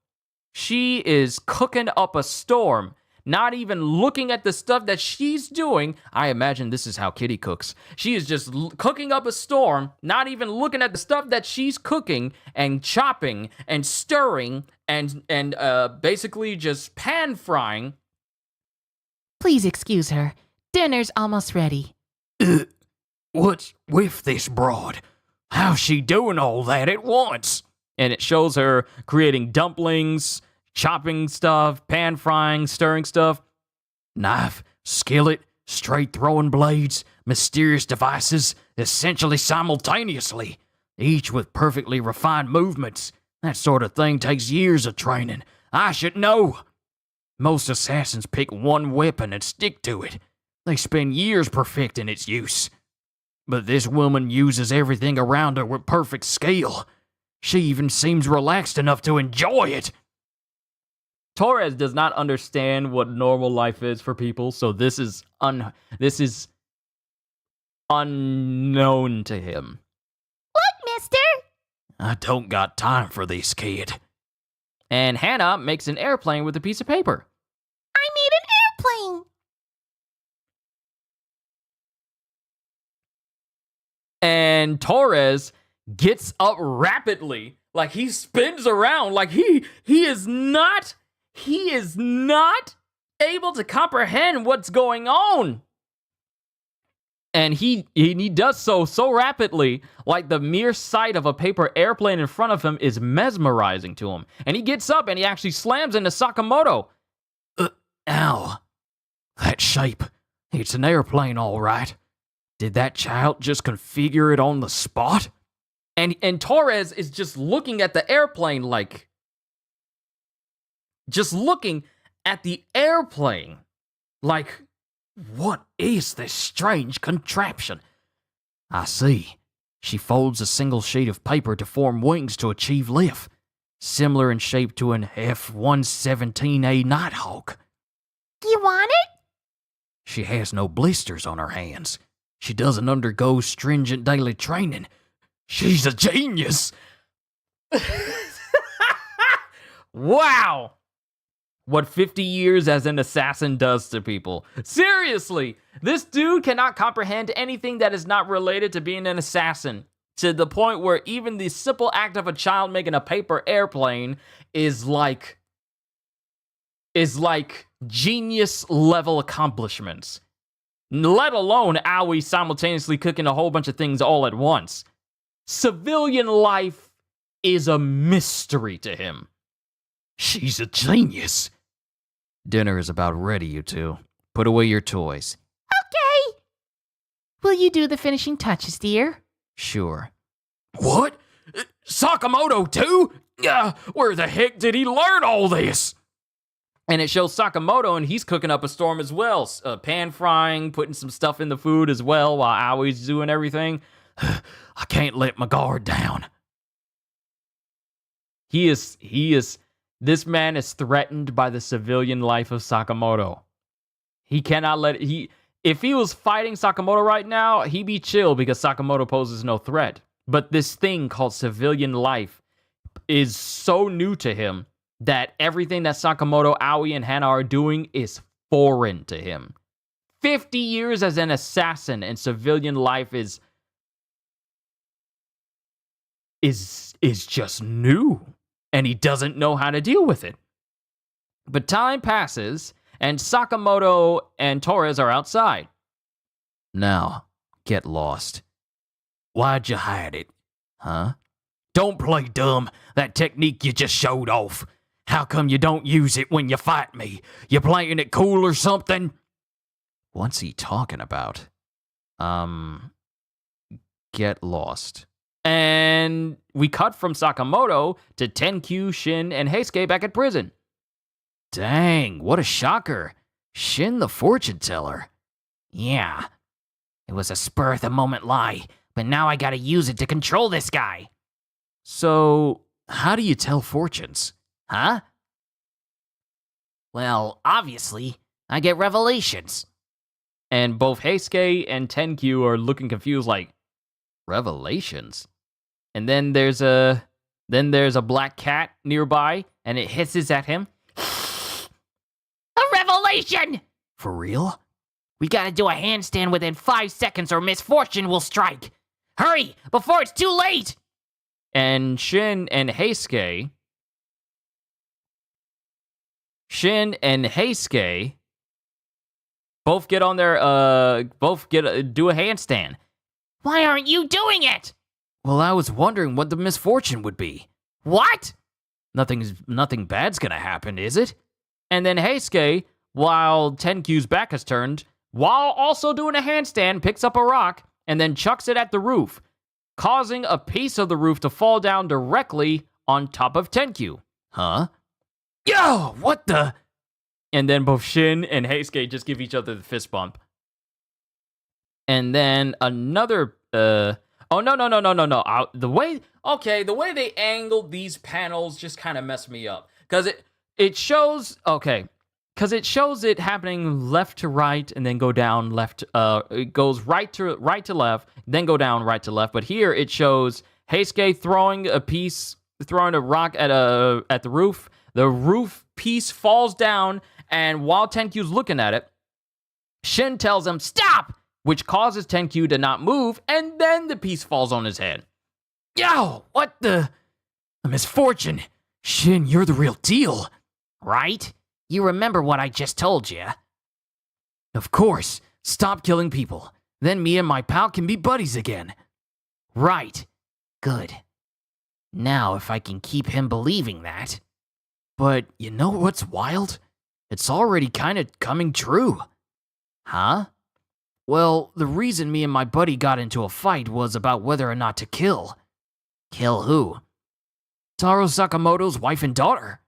She is cooking up a storm, not even looking at the stuff that she's doing. I imagine this is how Kitty cooks. She is just cooking up a storm, not even looking at the stuff that she's cooking and chopping and stirring and basically just pan frying.
Please excuse her. Dinner's almost ready.
What's with this broad? How's she doing all that at once?
And it shows her creating dumplings, chopping stuff, pan frying, stirring stuff.
Knife, skillet, straight throwing blades, mysterious devices, essentially simultaneously, each with perfectly refined movements. That sort of thing takes years of training. I should know. Most assassins pick one weapon and stick to it. They spend years perfecting its use. But this woman uses everything around her with perfect skill. She even seems relaxed enough to enjoy it.
Torres does not understand what normal life is for people, so this is unknown to him.
What, mister?
I don't got time for this, kid.
And Hannah makes an airplane with a piece of paper. and Torres gets up rapidly. Like, he spins around. Like, he is not able to comprehend what's going on. And he does so rapidly, like the mere sight of a paper airplane in front of him is mesmerizing to him. And he gets up and he actually slams into Sakamoto.
Ow. That shape. It's an airplane, all right. Did that child just configure it on the spot?
And Torres is just looking at the airplane like... Just looking at the airplane like...
What is this strange contraption? I see. She folds a single sheet of paper to form wings to achieve lift, similar in shape to an F-117A Nighthawk.
You want it?
She has no blisters on her hands. She doesn't undergo stringent daily training. She's a genius!
Wow! What 50 years as an assassin does to people. Seriously, this dude cannot comprehend anything that is not related to being an assassin, to the point where even the simple act of a child making a paper airplane is like genius level accomplishments. Let alone Aoi simultaneously cooking a whole bunch of things all at once. Civilian life is a mystery to him.
She's a genius. Dinner is about ready, you two. Put away your toys.
Okay. Will you do the finishing touches, dear?
Sure. What? Sakamoto too? Where the heck did he learn all this?
And it shows Sakamoto, and he's cooking up a storm as well. Pan frying, putting some stuff in the food as well, while Aoi's doing everything.
I can't let my guard down.
This man is threatened by the civilian life of Sakamoto. He cannot let it, if he was fighting Sakamoto right now, he'd be chill because Sakamoto poses no threat. But this thing called civilian life is so new to him that everything that Sakamoto, Aoi, and Hana are doing is foreign to him. 50 years as an assassin and civilian life is just new. And he doesn't know how to deal with it. But time passes, and Sakamoto and Torres are outside.
Now, get lost. Why'd you hide it? Huh? Don't play dumb. That technique you just showed off. How come you don't use it when you fight me? You playing it cool or something?
What's he talking about? Get lost. And we cut from Sakamoto to Tenkyu, Shin, and Heisuke back at prison.
Dang, what a shocker. Shin the fortune teller. Yeah, it was a spur-of-the-moment lie, but now I gotta use it to control this guy.
So, how do you tell fortunes?
Huh? Well, obviously, I get revelations.
And both Heisuke and Tenkyu are looking confused like, revelations? And then there's a black cat nearby, and it hisses at him.
A revelation!
For real?
We gotta do a handstand within 5 seconds or misfortune will strike. Hurry, before it's too late!
And Shin and Heisuke both get on their, do a handstand.
Why aren't you doing it?
Well, I was wondering what the misfortune would be.
What?
Nothing bad's gonna happen, is it? And then Heisuke, while Tenkyu's back is turned, while also doing a handstand, picks up a rock and then chucks it at the roof, causing a piece of the roof to fall down directly on top of Tenkyu.
Huh? Yo, what the?
And then both Shin and Heisuke just give each other the fist bump. And then another, oh, no. The way they angled these panels just kind of messed me up. Because it shows it happening left to right and then go down left. It goes right to left, then go down right to left. But here it shows Heisuke throwing a rock at the roof. The roof piece falls down, and while Tenkyu's looking at it, Shin tells him, "Stop! which causes Tenkyu to not move, and then the piece falls on his head.
Yo, what the? A misfortune. Shin, you're the real deal. Right? You remember what I just told you. Of course. Stop killing people. Then me and my pal can be buddies again. Right. Good. Now, if I can keep him believing that. But you know what's wild? It's already kind of coming true. Huh? Well, the reason me and my buddy got into a fight was about whether or not to kill. Kill who? Taro Sakamoto's wife and daughter.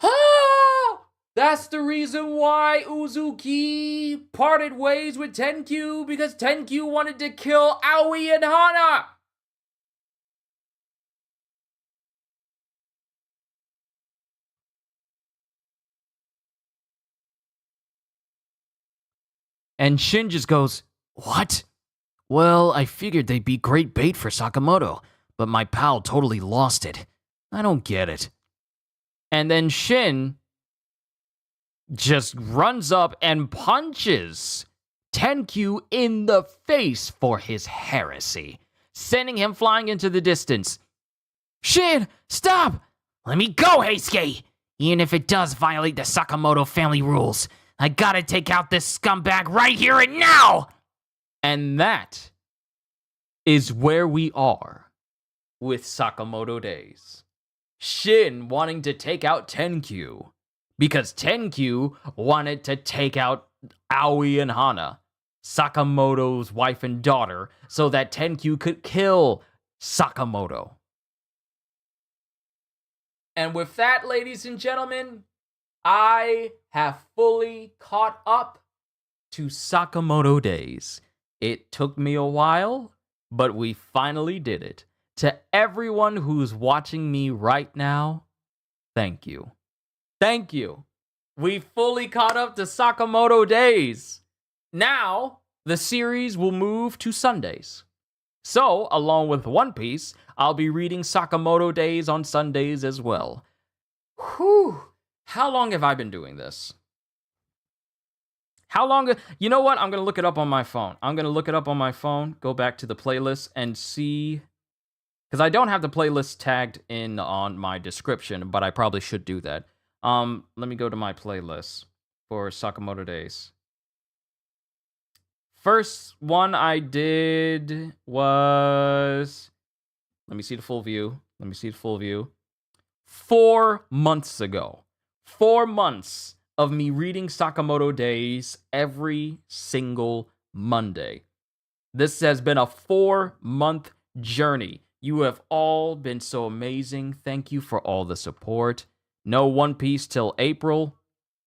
Oh! That's the reason why Uzuki parted ways with Tenkyu, because Tenkyu wanted to kill Aoi and Hana!
And Shin just goes, what? Well, I figured they'd be great bait for Sakamoto, but my pal totally lost it. I don't get it.
And then Shin just runs up and punches Tenkyu in the face for his heresy, sending him flying into the distance.
Shin, stop! Let me go, Heisuke! Even if it does violate the Sakamoto family rules, I gotta take out this scumbag right here and now!
And that is where we are with Sakamoto Days. Shin wanting to take out Tenkyu because Tenkyu wanted to take out Aoi and Hana, Sakamoto's wife and daughter, so that Tenkyu could kill Sakamoto. And with that, ladies and gentlemen, I have fully caught up to Sakamoto Days. It took me a while, but we finally did it. To everyone who's watching me right now, thank you. Thank you. We fully caught up to Sakamoto Days. Now, the series will move to Sundays. So, along with One Piece, I'll be reading Sakamoto Days on Sundays as well. Whew. How long have I been doing this? How long? You know what? I'm going to look it up on my phone. Go back to the playlist and see. Because I don't have the playlist tagged in on my description, but I probably should do that. Let me go to my playlist for Sakamoto Days. First one I did was... Let me see the full view. 4 months ago. 4 months of me reading Sakamoto Days every single Monday. This has been a 4-month journey. You have all been so amazing. Thank you for all the support. No One Piece till April.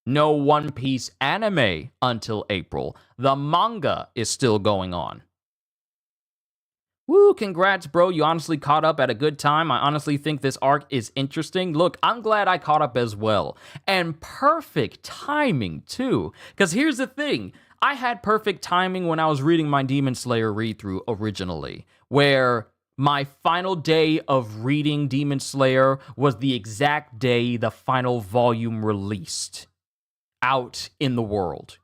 No One Piece anime until April. The manga is still going on. Woo, congrats, bro. You honestly caught up at a good time. I honestly think this arc is interesting. Look, I'm glad I caught up as well. And perfect timing, too. Because here's the thing. I had perfect timing when I was reading my Demon Slayer read-through originally, where my final day of reading Demon Slayer was the exact day the final volume released out in the world,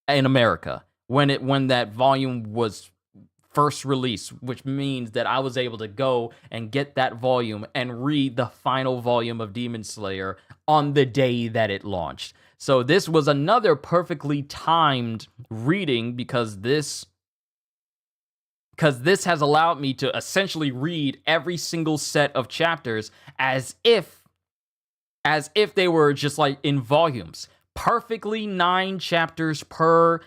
in America, when that volume was first released, which means that I was able to go and get that volume and read the final volume of Demon Slayer on the day that it launched. So this was another perfectly timed reading because this has allowed me to essentially read every single set of chapters as if they were just like in volumes. Perfectly 9 chapters per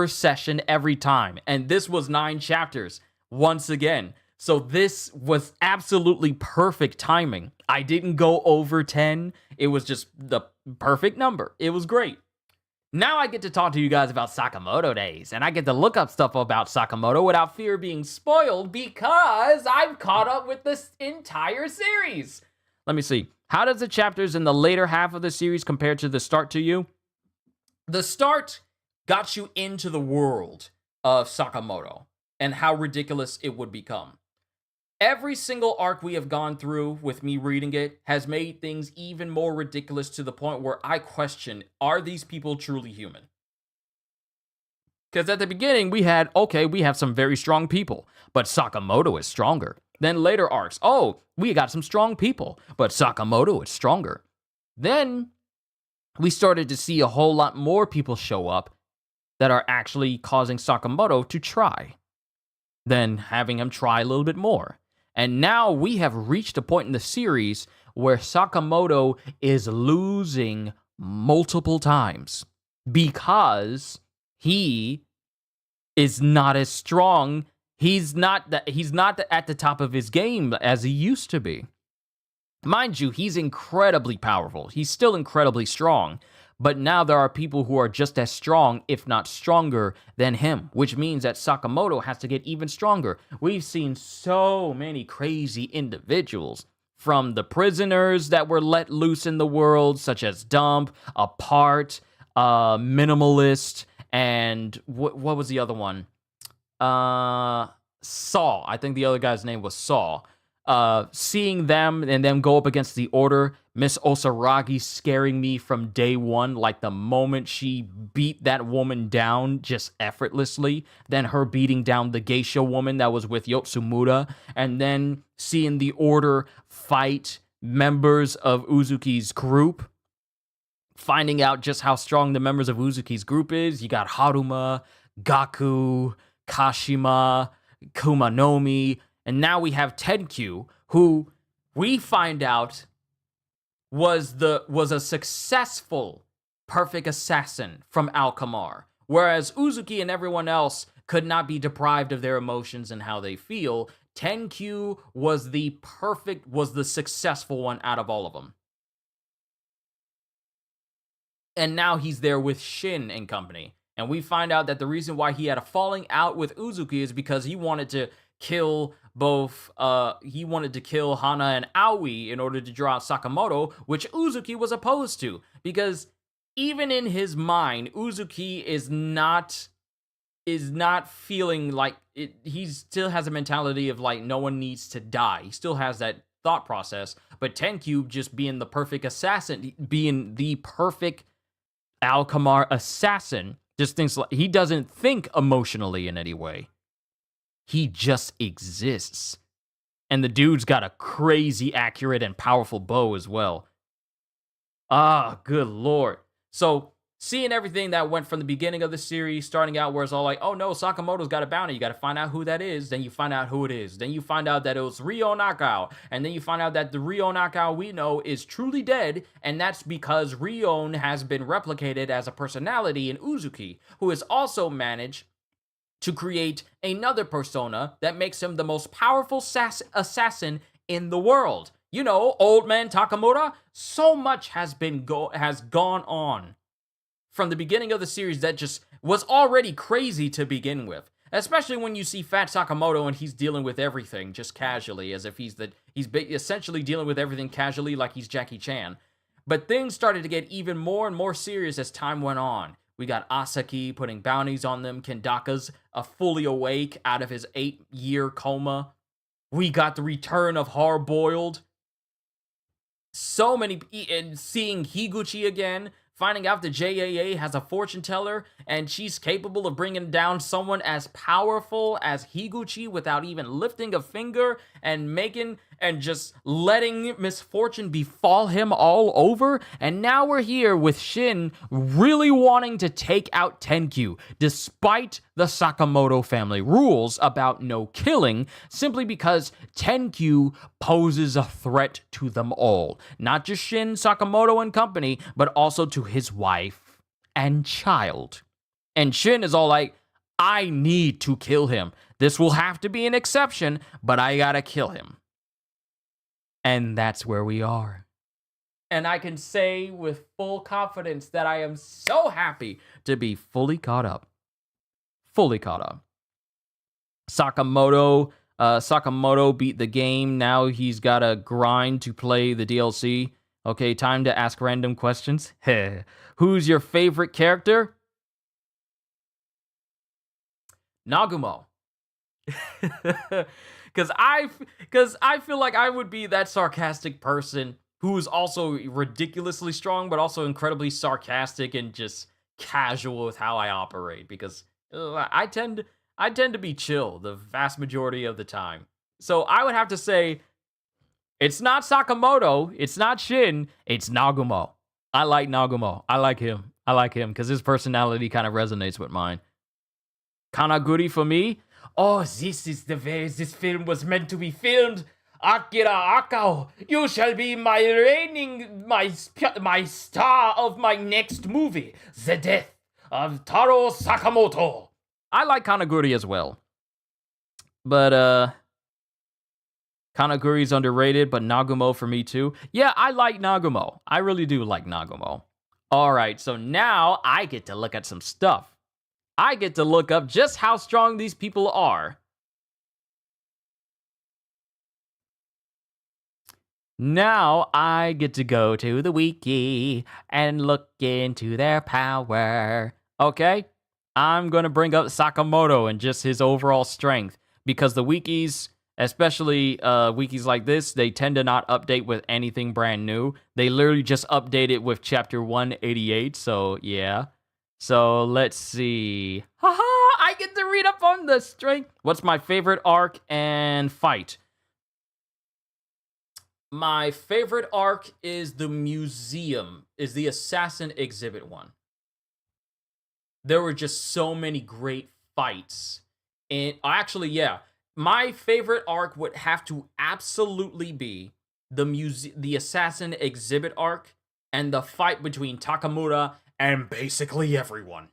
session every time. And this was 9 chapters once again. So this was absolutely perfect timing. I didn't go over 10. It was just the perfect number. It was great. Now I get to talk to you guys about Sakamoto Days, and I get to look up stuff about Sakamoto without fear of being spoiled because I've caught up with this entire series. Let me see. How does the chapters in the later half of the series compare to the start to you? The start got you into the world of Sakamoto and how ridiculous it would become. Every single arc we have gone through with me reading it has made things even more ridiculous to the point where I question, are these people truly human? Because at the beginning, we have some very strong people, but Sakamoto is stronger. Then later arcs, we got some strong people, but Sakamoto is stronger. Then we started to see a whole lot more people show up that are actually causing Sakamoto to try. Then having him try a little bit more. And now we have reached a point in the series where Sakamoto is losing multiple times because he is not as strong. He's not at the top of his game as he used to be. Mind you, he's incredibly powerful. He's still incredibly strong. But now there are people who are just as strong, if not stronger, than him, which means that Sakamoto has to get even stronger. We've seen so many crazy individuals, from the prisoners that were let loose in the world, such as Dump, Apart, Minimalist, and what was the other one? Saw. I think the other guy's name was Saw. Seeing them and them go up against the Order, Miss Osaragi scaring me from day one, like the moment she beat that woman down just effortlessly, then her beating down the geisha woman that was with Yotsumura, and then seeing the Order fight members of Uzuki's group, finding out just how strong the members of Uzuki's group is. You got Haruma, Gaku, Kashima, Kumanomi, and now we have Tenkyu, who we find out was a successful perfect assassin from Alkmaar, whereas Uzuki and everyone else could not be deprived of their emotions and how they feel. Tenkyu was the successful one out of all of them. And now he's there with Shin and company. And we find out that the reason why he had a falling out with Uzuki is because he wanted to kill Hana and Aoi in order to draw out Sakamoto, which Uzuki was opposed to. Because even in his mind, Uzuki is not feeling like it. He still has a mentality of like no one needs to die. He still has that thought process. But Tenkyu just being the perfect assassin, being the perfect Alkmaar assassin, just thinks like he doesn't think emotionally in any way. He just exists. And the dude's got a crazy accurate and powerful bow as well. Ah, good lord. So, seeing everything that went from the beginning of the series, starting out where it's all like, oh no, Sakamoto's got a bounty, you gotta find out who that is, then you find out who it is. Then you find out that it was Ryo Nakao, and then you find out that the Ryo Nakao we know is truly dead, and that's because Ryon has been replicated as a personality in Uzuki, who has also managed to create another persona that makes him the most powerful assassin in the world. You know, Old Man Takamura. So much has gone on from the beginning of the series that just was already crazy to begin with. Especially when you see Fat Sakamoto and he's dealing with everything just casually, as if he's essentially dealing with everything casually like he's Jackie Chan. But things started to get even more and more serious as time went on. We got Asaki putting bounties on them. Kendaka's fully awake out of his 8-year coma. We got the return of Hard-Boiled. So many, and seeing Higuchi again, finding out the JAA has a fortune teller, and she's capable of bringing down someone as powerful as Higuchi without even lifting a finger, and just letting misfortune befall him all over. And now we're here with Shin really wanting to take out Tenkyu, despite the Sakamoto family rules about no killing, simply because Tenkyu poses a threat to them all. Not just Shin, Sakamoto, and company, but also to his wife and child. And Shin is all like, I need to kill him. This will have to be an exception, but I gotta kill him. And that's where we are. And I can say with full confidence that I am so happy to be fully caught up. Fully caught up. Sakamoto beat the game. Now he's got to grind to play the DLC. Okay, time to ask random questions. Who's your favorite character? Nagumo. Because I feel like I would be that sarcastic person who's also ridiculously strong, but also incredibly sarcastic and just casual with how I operate. Because I tend to be chill the vast majority of the time. So I would have to say it's not Sakamoto, it's not Shin, it's Nagumo. I like Nagumo. I like him because his personality kind of resonates with mine. Kanaguri for me. Oh, this is the way this film was meant to be filmed. Akira Akao, you shall be my star of my next movie, The Death of Taro Sakamoto. I like Kanaguri as well. But, Kanaguri's underrated, but Nagumo for me too. Yeah, I like Nagumo. I really do like Nagumo. All right, so now I get to look at some stuff. I get to look up just how strong these people are. Now I get to go to the wiki and look into their power. Okay? I'm going to bring up Sakamoto and just his overall strength because the wikis, especially wikis like this, they tend to not update with anything brand new. They literally just update it with chapter 188, so yeah. So let's see. Haha, I get to read up on the strength. What's my favorite arc and fight? My favorite arc is the museum, is the assassin exhibit one. There were just so many great fights. And actually, yeah, my favorite arc would have to absolutely be the assassin exhibit arc and the fight between Takamura and basically everyone.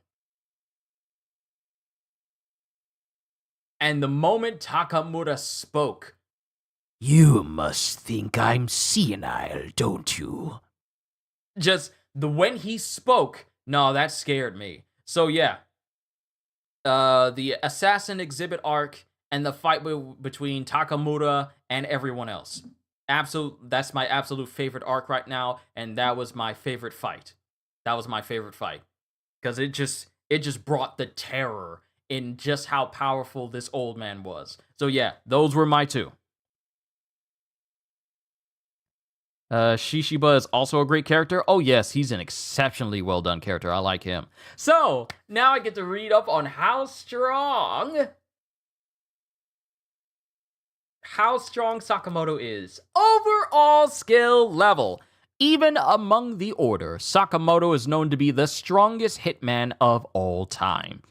And the moment Takamura spoke,
You must think I'm senile, don't you?
just when he spoke, no, that scared me. So yeah, the assassin exhibit arc and the fight between Takamura and everyone else. That's my absolute favorite arc right now, and that was my favorite fight. Because it just brought the terror in just how powerful this old man was. So yeah, those were my two. Shishiba is also a great character. Oh yes, he's an exceptionally well done character. I like him. So now I get to read up on how strong Sakamoto is. Overall skill level. Even among the Order, Sakamoto is known to be the strongest hitman of all time.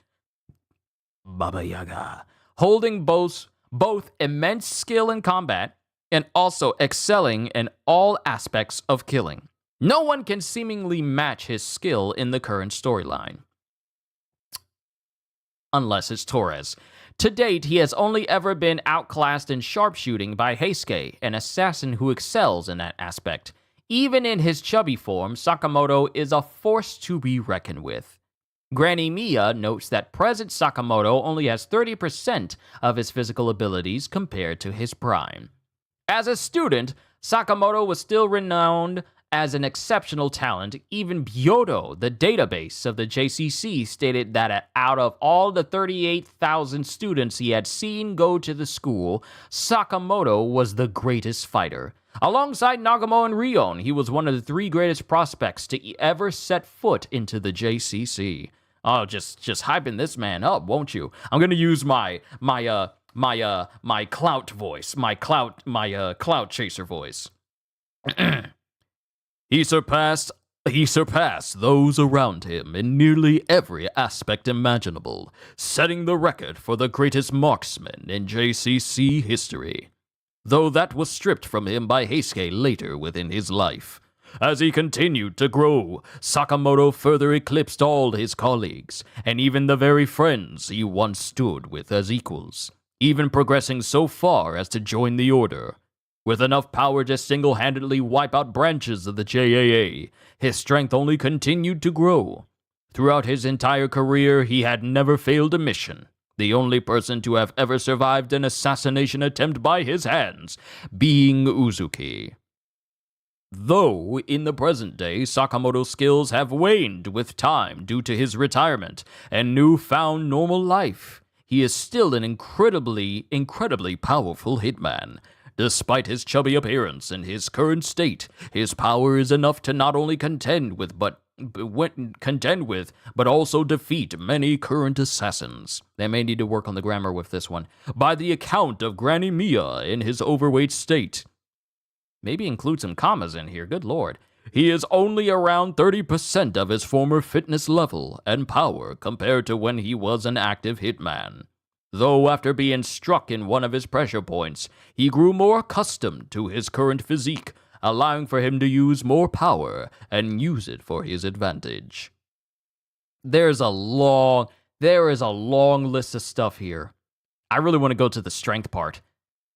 Baba Yaga. Holding both immense skill in combat and also excelling in all aspects of killing. No one can seemingly match his skill in the current storyline. Unless it's Torres. To date, he has only ever been outclassed in sharpshooting by Heisuke, an assassin who excels in that aspect. Even in his chubby form, Sakamoto is a force to be reckoned with. Granny Mia notes that present Sakamoto only has 30% of his physical abilities compared to his prime. As a student, Sakamoto was still renowned as an exceptional talent. Even Byodo, the database of the JCC, stated that out of all the 38,000 students he had seen go to the school, Sakamoto was the greatest fighter. Alongside Nagumo and Rion, he was one of the 3 greatest prospects to ever set foot into the JCC. Oh, just hyping this man up, won't you? I'm gonna use my clout voice, my clout chaser voice. He surpassed those around him in nearly every aspect imaginable, setting the record for the greatest marksman in JCC history. Though that was stripped from him by Heisuke later within his life. As he continued to grow, Sakamoto further eclipsed all his colleagues, and even the very friends he once stood with as equals, even progressing so far as to join the Order. With enough power to single-handedly wipe out branches of the JAA, his strength only continued to grow. Throughout his entire career, he had never failed a mission, the only person to have ever survived an assassination attempt by his hands being Uzuki. Though, in the present day, Sakamoto's skills have waned with time due to his retirement and newfound normal life, he is still an incredibly powerful hitman. Despite his chubby appearance and his current state, his power is enough to not only contend with but contend with, but also defeat many current assassins. They may need to work on the grammar with this one. By the account of Granny Mia in his overweight state. Maybe include some commas in here, good lord. He is only around 30% of his former fitness level and power compared to when he was an active hitman. Though after being struck in one of his pressure points, he grew more accustomed to his current physique, allowing for him to use more power and use it for his advantage. There is a long list of stuff here. I really want to go to the strength part.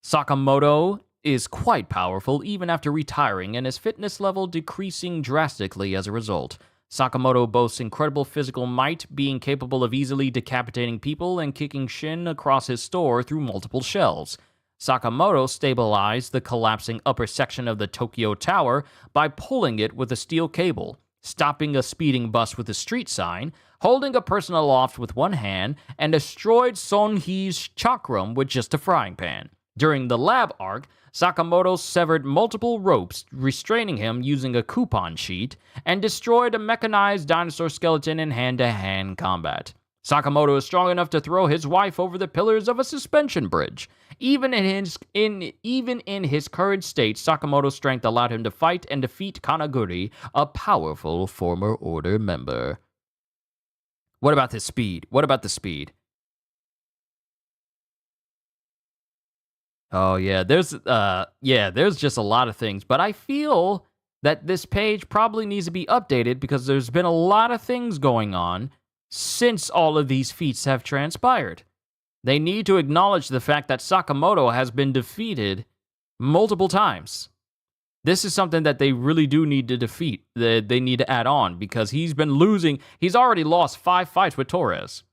Sakamoto is quite powerful even after retiring and his fitness level decreasing drastically as a result. Sakamoto boasts incredible physical might, being capable of easily decapitating people and kicking Shin across his store through multiple shells. Sakamoto stabilized the collapsing upper section of the Tokyo Tower by pulling it with a steel cable, stopping a speeding bus with a street sign, holding a person aloft with one hand, and destroyed Son Hee's chakram with just a frying pan. During the lab arc, Sakamoto severed multiple ropes restraining him using a coupon sheet and destroyed a mechanized dinosaur skeleton in hand-to-hand combat. Sakamoto is strong enough to throw his wife over the pillars of a suspension bridge. Even in his current state, Sakamoto's strength allowed him to fight and defeat Kanaguri, a powerful former Order member. What about the speed? Oh yeah, there's just a lot of things, but I feel that this page probably needs to be updated because there's been a lot of things going on since all of these feats have transpired. They need to acknowledge the fact that Sakamoto has been defeated multiple times. This is something that they really do need to defeat. They need to add on because he's been losing. He's already lost 5 fights with Torres.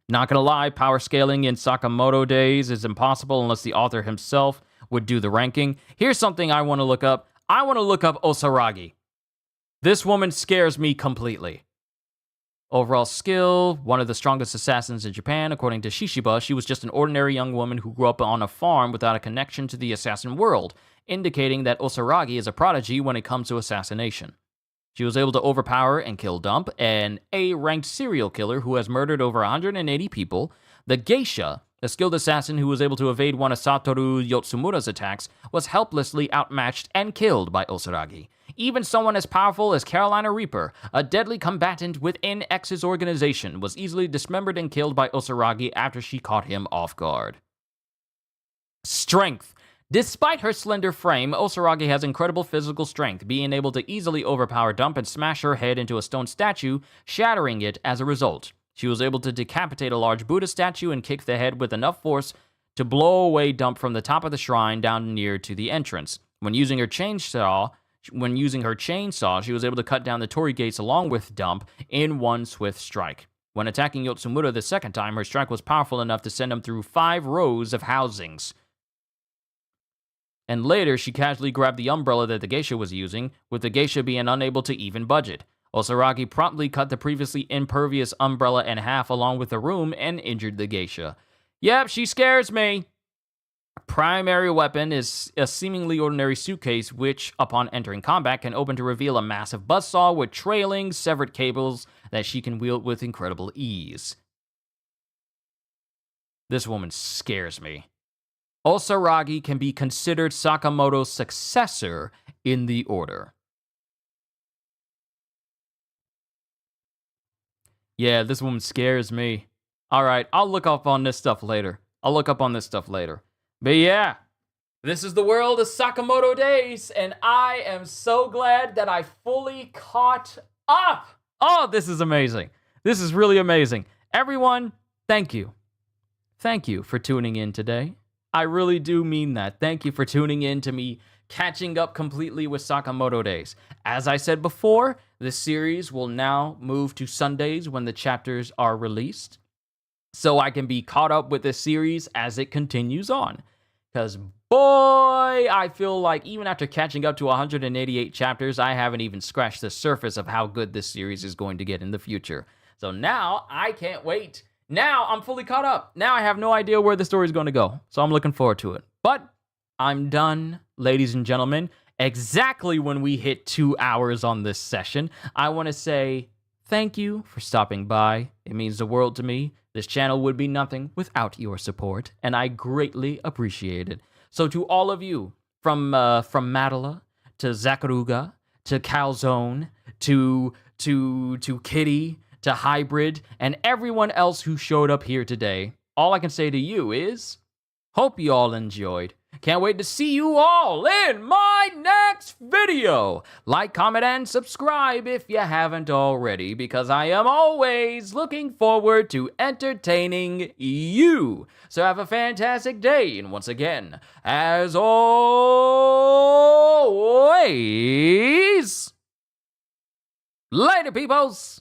Not gonna lie, power scaling in Sakamoto Days is impossible unless the author himself would do the ranking. Here's something I want to look up. I want to look up Osaragi. This woman scares me completely. Overall skill, one of the strongest assassins in Japan. According to Shishiba, she was just an ordinary young woman who grew up on a farm without a connection to the assassin world, indicating that Osaragi is a prodigy when it comes to assassination. She was able to overpower and kill Dump, an A-ranked serial killer who has murdered over 180 people. The geisha, a skilled assassin who was able to evade one of Satoru Yotsumura's attacks, was helplessly outmatched and killed by Osaragi. Even someone as powerful as Carolina Reaper, a deadly combatant within X's organization, was easily dismembered and killed by Osaragi after she caught him off guard. Strength. Despite her slender frame, Osaragi has incredible physical strength, being able to easily overpower Dump and smash her head into a stone statue, shattering it as a result. She was able to decapitate a large Buddha statue and kick the head with enough force to blow away Dump from the top of the shrine down near to the entrance. When using her chainsaw, she was able to cut down the torii gates along with Dump in one swift strike. When attacking Yotsumura the second time, her strike was powerful enough to send him through 5 rows of housings. And later, she casually grabbed the umbrella that the geisha was using, with the geisha being unable to even budge it. Osaragi promptly cut the previously impervious umbrella in half along with the room and injured the geisha. Yep, she scares me. Primary weapon is a seemingly ordinary suitcase, which, upon entering combat, can open to reveal a massive buzzsaw with trailing, severed cables that she can wield with incredible ease. This woman scares me. Osaragi can be considered Sakamoto's successor in the order. Yeah, this woman scares me. Alright, I'll look up on this stuff later. But yeah, this is the world of Sakamoto Days, and I am so glad that I fully caught up. Oh, this is amazing. This is really amazing. Everyone, thank you. Thank you for tuning in today. I really do mean that. Thank you for tuning in to me catching up completely with Sakamoto Days. As I said before, this series will now move to Sundays when the chapters are released, so I can be caught up with this series as it continues on. Because, boy, I feel like even after catching up to 188 chapters, I haven't even scratched the surface of how good this series is going to get in the future. So now, I can't wait. Now, I'm fully caught up. Now I have no idea where the story is going to go. So I'm looking forward to it. But I'm done, ladies and gentlemen. exactly when we hit 2 hours on this session, I want to say thank you for stopping by. It means the world to me. This channel would be nothing without your support, and I greatly appreciate it. So to all of you, from Madala to Zakaruga to Calzone to Kitty to Hybrid and everyone else who showed up here today, all I can say to you is, hope you all enjoyed. Can't wait to see you all in my next video. Like, comment, and subscribe if you haven't already, because I am always looking forward to entertaining you. So have a fantastic day, and once again, as always, later, peoples!